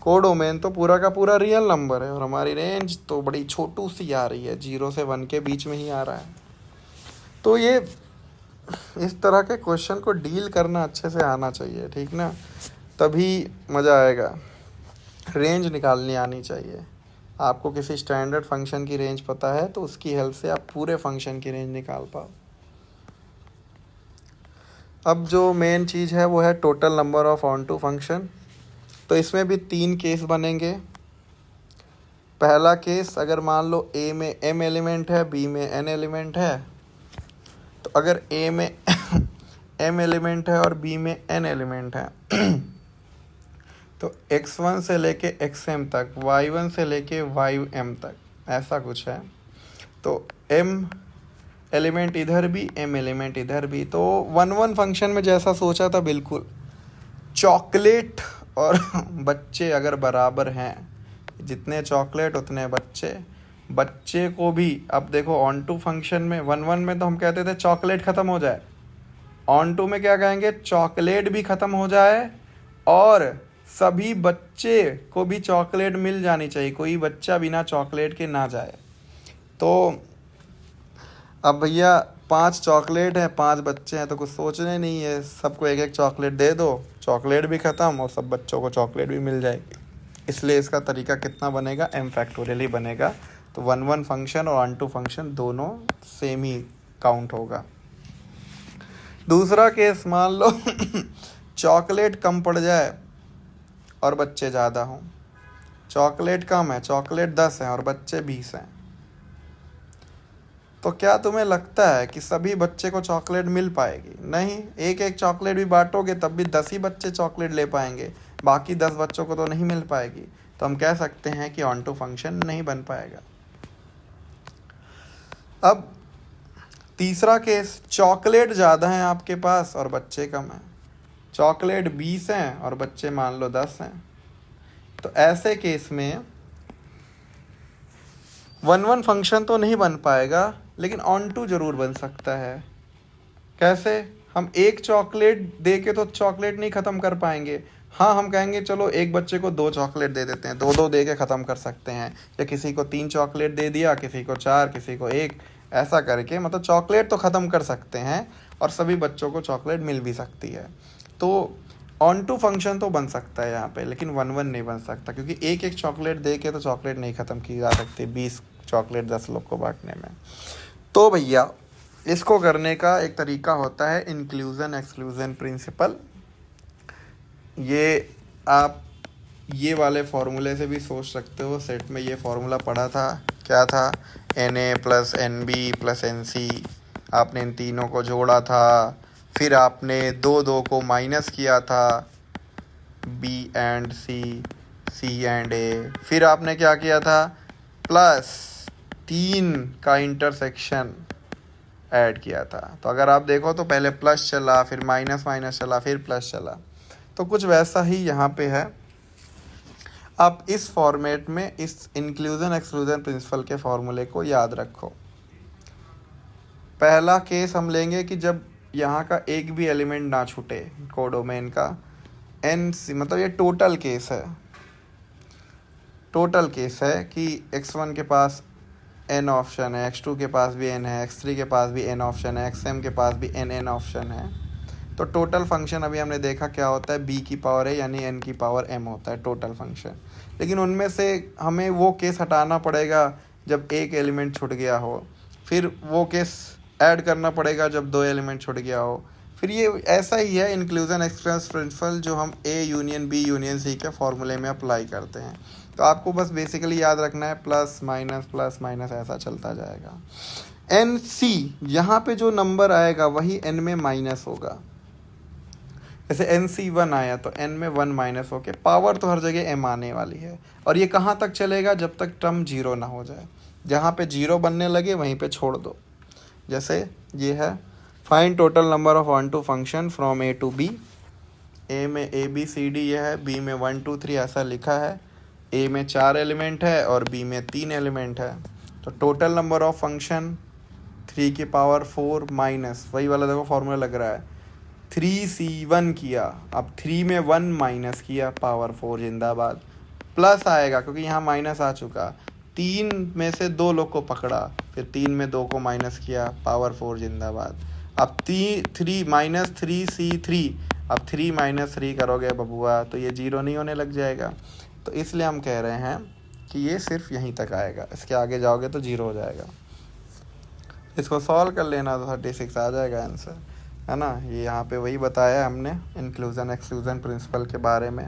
कोडोमेन तो पूरा का पूरा रियल नंबर है और हमारी रेंज तो बड़ी छोटू सी आ रही है, जीरो से वन के बीच में ही आ रहा है। तो ये इस तरह के क्वेश्चन को डील करना अच्छे से आना चाहिए, ठीक ना, तभी मज़ा आएगा। रेंज निकालनी आनी चाहिए। आपको किसी स्टैंडर्ड फंक्शन की रेंज पता है तो उसकी हेल्प से आप पूरे फंक्शन की रेंज निकाल पाओ। अब जो मेन चीज़ है वो है total number of on to function. तो इसमें भी 3 केस बनेंगे। पहला केस, अगर मान लो ए में m एलिमेंट है, बी में n एलिमेंट है, तो अगर ए में m एलिमेंट है और बी में n एलिमेंट है तो x1 से लेके xm तक, y1 से लेके ym तक, ऐसा कुछ है। तो m एलिमेंट इधर भी, m एलिमेंट इधर भी। तो 1-1 फंक्शन में जैसा सोचा था बिल्कुल, चॉकलेट और बच्चे अगर बराबर हैं, जितने चॉकलेट उतने बच्चे, बच्चे को भी, अब देखो ऑन टू फंक्शन में 1-1 में तो हम कहते थे चॉकलेट ख़त्म हो जाए, ऑन टू में क्या कहेंगे, चॉकलेट भी ख़त्म हो जाए और सभी बच्चे को भी चॉकलेट मिल जानी चाहिए, कोई बच्चा बिना चॉकलेट के ना जाए। तो अब भैया 5 चॉकलेट हैं, 5 बच्चे हैं, तो कुछ सोचने नहीं है, सबको एक एक चॉकलेट दे दो, चॉकलेट भी ख़त्म और सब बच्चों को चॉकलेट भी मिल जाएगी। इसलिए इसका तरीका कितना बनेगा, m फैक्टोरियल ही बनेगा। तो 1-1 फंक्शन और 1-2 फंक्शन दोनों सेम ही काउंट होगा। दूसरा केस, मान लो चॉकलेट कम पड़ जाए और बच्चे ज़्यादा हों। चॉकलेट कम है, चॉकलेट 10 हैं और बच्चे 20 हैं, तो क्या तुम्हें लगता है कि सभी बच्चे को चॉकलेट मिल पाएगी? नहीं, एक एक चॉकलेट भी बांटोगे तब भी 10 ही बच्चे चॉकलेट ले पाएंगे, बाकी 10 बच्चों को तो नहीं मिल पाएगी। तो हम कह सकते हैं कि ऑन टू फंक्शन नहीं बन पाएगा। अब तीसरा केस, चॉकलेट ज़्यादा हैं आपके पास और बच्चे कम हैं, चॉकलेट 20 हैं और बच्चे मान लो 10 हैं। तो ऐसे केस में 1-1 फंक्शन तो नहीं बन पाएगा, लेकिन ऑन टू ज़रूर बन सकता है। कैसे? हम एक चॉकलेट दे के तो चॉकलेट नहीं ख़त्म कर पाएंगे। हाँ, हम कहेंगे चलो एक बच्चे को 2 चॉकलेट दे देते हैं, 2-2 दे के ख़त्म कर सकते हैं, या किसी को 3 चॉकलेट दे दिया, किसी को 4, किसी को 1, ऐसा करके मतलब चॉकलेट तो ख़त्म कर सकते हैं और सभी बच्चों को चॉकलेट मिल भी सकती है। तो ऑन टू फंक्शन तो बन सकता है यहाँ पे, लेकिन 1-1 नहीं बन सकता, क्योंकि एक एक चॉकलेट दे के तो चॉकलेट नहीं ख़त्म की जा सकती 20 चॉकलेट 10 लोग को बांटने में। तो भैया इसको करने का एक तरीका होता है इंक्लूजन एक्सक्लूजन प्रिंसिपल। ये आप ये वाले फार्मूले से भी सोच सकते हो। सेट में ये फार्मूला पढ़ा था, क्या था, Na + Nb + Nc। आपने इन तीनों को जोड़ा था, फिर आपने 2 को माइनस किया था, B and C, C and A। फिर आपने क्या किया था, प्लस 3 का इंटरसेक्शन ऐड किया था। तो अगर आप देखो तो पहले प्लस चला, फिर माइनस माइनस चला, फिर प्लस चला। तो कुछ वैसा ही यहाँ पे है। आप इस फॉर्मेट में इस इंक्लूजन एक्सक्लूजन प्रिंसिपल के फॉर्मूले को याद रखो। पहला केस हम लेंगे कि जब यहाँ का एक भी एलिमेंट ना छूटे कोडोमेन का, NC, मतलब ये टोटल केस है। टोटल केस है कि x1 के पास n ऑप्शन है, x2 के पास भी n है, x3 के पास भी n ऑप्शन है, xm के पास भी n ऑप्शन है। तो टोटल फंक्शन अभी हमने देखा क्या होता है, b की पावर है, यानी n की पावर m होता है टोटल फंक्शन। लेकिन उनमें से हमें वो केस हटाना पड़ेगा जब एक एलिमेंट छूट गया हो, फिर वो केस ऐड करना पड़ेगा जब 2 एलिमेंट छूट गया हो। फिर ये ऐसा ही है इंक्लूजन एक्सक्लूजन प्रिंसिपल जो हम A union B union C के फॉर्मूले में अप्लाई करते हैं। तो आपको बस बेसिकली याद रखना है प्लस माइनस ऐसा चलता जाएगा। NC, यहाँ पे जो नंबर आएगा वही n में माइनस होगा। जैसे NC 1 आया तो n में 1 माइनस होके पावर तो हर जगह m आने वाली है। और ये कहाँ तक चलेगा, जब तक टर्म 0 ना हो जाए। जहाँ पे 0 बनने लगे वहीं पे छोड़ दो। जैसे ये है, find total number of on to function from A to B। A में ABCD ये है, B में 1 2 3 ऐसा लिखा है, A में 4 एलिमेंट है और B में 3 एलिमेंट है। तो टोटल नंबर ऑफ फंक्शन 3 की पावर 4 माइनस, वही वाला देखो फॉर्मूला लग रहा है, 3C1 किया, अब 3 में 1 माइनस किया, पावर 4 जिंदाबाद। प्लस आएगा क्योंकि यहाँ माइनस आ चुका, 3 में से 2 लोग को पकड़ा, फिर 3 में 2 को माइनस किया, पावर 4 जिंदाबाद। अब 3 माइनस 3C3, अब 3 माइनस 3 करोगे बबुआ तो ये 0 नहीं होने लग जाएगा। तो इसलिए हम कह रहे हैं कि ये सिर्फ यहीं तक आएगा, इसके आगे जाओगे तो 0 हो जाएगा। इसको सॉल्व कर लेना तो 36 आ जाएगा आंसर, है ना। ये यहाँ पे वही बताया हमने इंक्लूजन एक्सक्लूजन प्रिंसिपल के बारे में।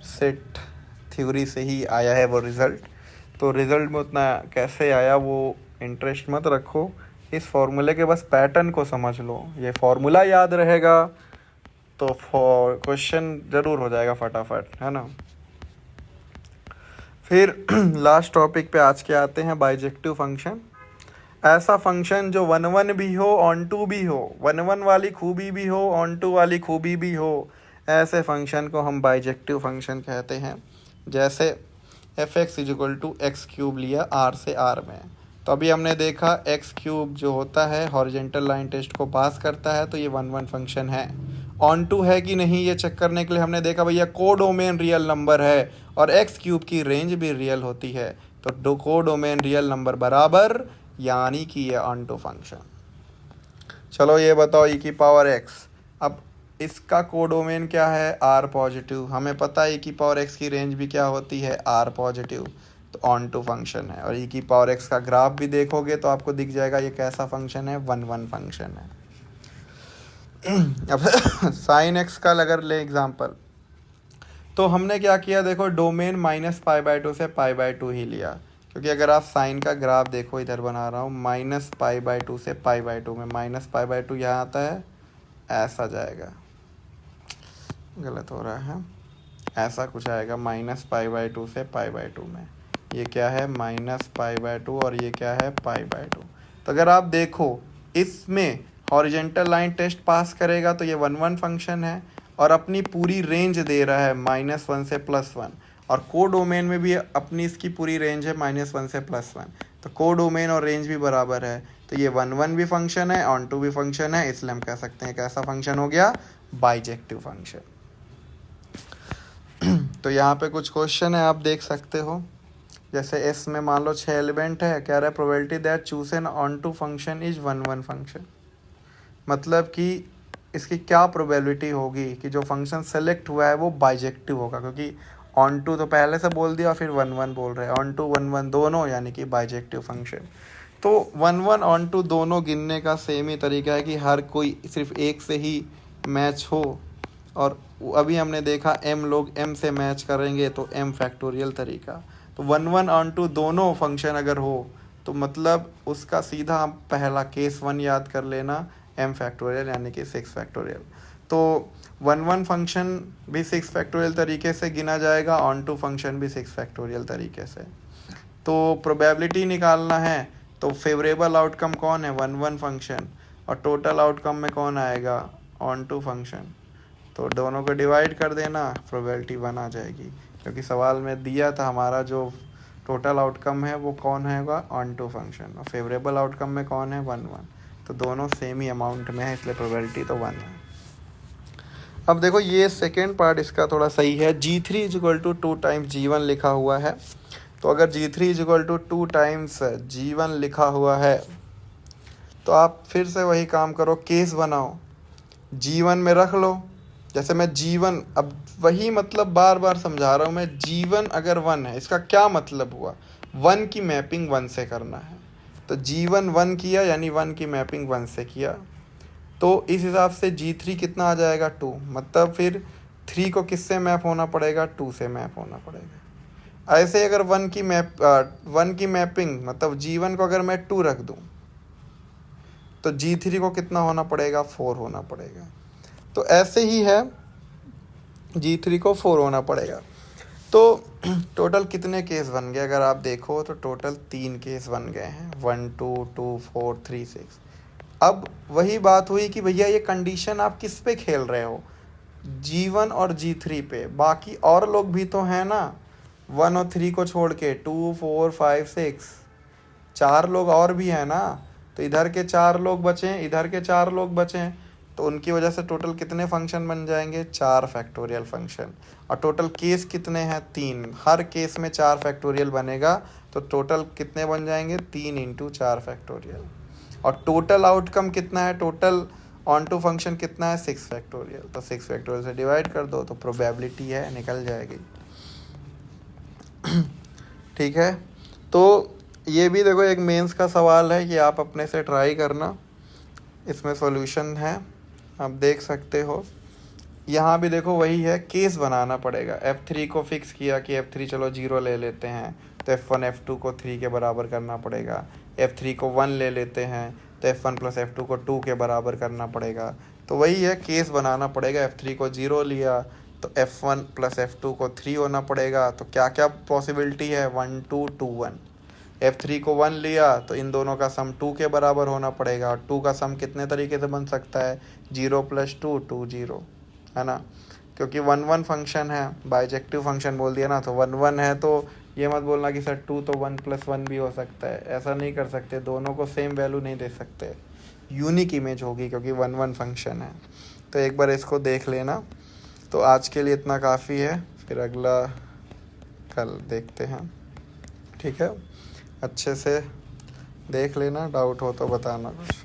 सेट थ्योरी से ही आया है वो रिज़ल्ट। तो रिज़ल्ट में उतना कैसे आया वो इंटरेस्ट मत रखो, इस फॉर्मूले के बस पैटर्न को समझ लो। ये फॉर्मूला याद रहेगा तो क्वेश्चन ज़रूर हो जाएगा फटाफट, है ना। फिर लास्ट टॉपिक पे आज के आते हैं, बाइजेक्टिव फंक्शन। ऐसा फंक्शन जो 1 1 भी हो ऑन टू भी हो, 1 1 वाली खूबी भी हो ऑन टू वाली खूबी भी हो, ऐसे फंक्शन को हम बाइजेक्टिव फंक्शन कहते हैं। जैसे f(x) = x³ लिया r से r में, तो अभी हमने देखा x³ जो होता है हॉरिजेंटल लाइन टेस्ट को पास करता है, तो ये 1 1 फंक्शन है। ऑन टू है कि नहीं ये चेक करने के लिए हमने देखा भैया कोडोमेन रियल नंबर है और x³ की रेंज भी रियल होती है, तो कोडोमेन रियल नंबर बराबर, यानी कि ये ऑन टू फंक्शन। चलो ये बताओ e⁻x, अब इसका कोडोमेन क्या है, r पॉजिटिव। हमें पता है e⁻x की रेंज भी क्या होती है, r पॉजिटिव, तो ऑन टू फंक्शन है। और e⁻x का ग्राफ भी देखोगे तो आपको दिख जाएगा ये कैसा फंक्शन है, 1 1 फंक्शन है। अब sin x का अगर ले एग्जाम्पल, तो हमने क्या किया, देखो डोमेन -π/2 से π/2 ही लिया, क्योंकि अगर आप साइन का ग्राफ देखो, इधर बना रहा हूँ -π/2 से π/2 में, -π/2 यहाँ आता है, ऐसा जाएगा, गलत हो रहा है, ऐसा कुछ आएगा -π/2 से π/2 में। ये क्या है, -π/2 और ये क्या है, π/2। तो अगर आप देखो इसमें हॉरिजेंटल लाइन टेस्ट पास करेगा तो ये 1 1 फंक्शन है और अपनी पूरी रेंज दे रहा है -1 से +1, और कोडोमेन में भी अपनी इसकी पूरी रेंज है -1 से +1, तो कोडोमेन और रेंज भी बराबर है, तो ये 1 1 भी फंक्शन है, ऑन टू भी फंक्शन है, इसलिए हम कह सकते हैं कैसा फंक्शन हो गया, बाइजेक्टिव फंक्शन। तो यहाँ पे कुछ क्वेश्चन है, आप देख सकते हो। जैसे एस में मान लो 6 एलिमेंट है, कह रहा है probability that choose an on to function is 1 1 function, मतलब कि इसकी क्या प्रोबेबिलिटी होगी कि जो फंक्शन सेलेक्ट हुआ है वो बाइजेक्टिव होगा, क्योंकि ऑन टू तो पहले से बोल दिया, फिर 1 1 बोल रहे हैं, ऑन टू 1 1 दोनों, यानी कि बाइजेक्टिव फंक्शन। तो 1 1 ऑन टू दोनों गिनने का सेम ही तरीका है कि हर कोई सिर्फ एक से ही मैच हो, और अभी हमने देखा m लोग m से मैच करेंगे तो m फैक्टोरियल तरीका। तो 1 1 ऑन टू दोनों फंक्शन अगर हो तो मतलब उसका सीधा हम पहला केस 1 याद कर लेना, m फैक्टोरियल यानी कि 6 फैक्टोरियल। तो 1 1 फंक्शन भी 6 फैक्टोरियल तरीके से गिना जाएगा, ऑन टू फंक्शन भी 6 फैक्टोरियल तरीके से। तो प्रोबेबिलिटी निकालना है तो फेवरेबल आउटकम कौन है, 1 1 फंक्शन, और टोटल आउटकम में कौन आएगा, ऑन टू फंक्शन। तो दोनों को डिवाइड कर देना, प्रोबेबिलिटी 1 आ जाएगी, क्योंकि सवाल में दिया था हमारा जो टोटल आउटकम है वो कौन होगा, ऑन टू फंक्शन, और फेवरेबल आउटकम में कौन है, 1 1, तो दोनों सेम ही अमाउंट में है, इसलिए प्रोबेबिलिटी तो 1 है। अब देखो ये सेकेंड पार्ट इसका थोड़ा सही है, G3 = 2 टाइम्स G1 लिखा हुआ है, तो अगर G3 = 2 टाइम्स G1 लिखा हुआ है तो आप फिर से वही काम करो, केस बनाओ, G1 में रख लो। जैसे मैं G1, अब वही मतलब बार बार समझा रहा हूँ मैं, G1 अगर 1 है, इसका क्या मतलब हुआ, 1 की मैपिंग 1 से करना है, तो G1 1 किया यानी 1 की मैपिंग 1 से किया, तो इस हिसाब से G3 कितना आ जाएगा, 2, मतलब फिर 3 को किससे मैप होना पड़ेगा, 2 से मैप होना पड़ेगा। ऐसे अगर 1 की मैपिंग मतलब G1 को अगर मैं 2 रख दूँ तो G3 को कितना होना पड़ेगा, 4 होना पड़ेगा। तो ऐसे ही है, G3 को 4 होना पड़ेगा। तो टोटल कितने केस बन गए, अगर आप देखो तो टोटल 3 केस बन गए हैं, 1 2 2 4 3 6। अब वही बात हुई कि भैया ये कंडीशन आप किस पे खेल रहे हो, G1 और G3 पे, बाकी और लोग भी तो हैं ना, 1 और 3 को छोड़ के 2 4 5 6, 4 लोग और भी हैं ना, तो इधर के 4 लोग बचें, इधर के 4 लोग बचें, तो उनकी वजह से टोटल कितने फंक्शन बन जाएंगे, 4 फैक्टोरियल फंक्शन। और टोटल केस कितने हैं, 3, हर केस में 4 फैक्टोरियल बनेगा, तो टोटल कितने बन जाएंगे, 3 × 4 फैक्टोरियल। और टोटल आउटकम कितना है, टोटल ऑन टू फंक्शन कितना है, 6 फैक्टोरियल, तो 6 फैक्टोरियल से डिवाइड कर दो तो प्रोबेबिलिटी है, निकल जाएगी। ठीक है, तो ये भी देखो एक मेंस का सवाल है कि आप अपने से ट्राई करना, इसमें सॉल्यूशन है, आप देख सकते हो। यहाँ भी देखो वही है, केस बनाना पड़ेगा। F3 को फिक्स किया कि F3 चलो 0 ले लेते हैं, तो F1 F2 को 3 के बराबर करना पड़ेगा। F3 को 1 ले लेते हैं तो F1 प्लस F2 को 2 के बराबर करना पड़ेगा। तो वही है, केस बनाना पड़ेगा। F3 को 0 लिया तो F1 प्लस F2 को 3 होना पड़ेगा। तो क्या क्या पॉसिबिलिटी है, 1 2 2 1। F3 को 1 लिया तो इन दोनों का सम 2 के बराबर होना पड़ेगा। और 2 का सम कितने तरीके से बन सकता है, 0 प्लस 2 2 0, है ना। क्योंकि 1 1 फंक्शन है, बाइजेक्टिव फंक्शन बोल दिया ना, तो 1 1 है तो ये मत बोलना कि सर 2 तो 1 प्लस 1 भी हो सकता है। ऐसा नहीं कर सकते, दोनों को सेम वैल्यू नहीं दे सकते, यूनिक इमेज होगी क्योंकि 1 1 फंक्शन है। तो एक बार इसको देख लेना। तो आज के लिए इतना काफ़ी है, फिर अगला कल देखते हैं, ठीक है। अच्छे से देख लेना, डाउट हो तो बताना कुछ।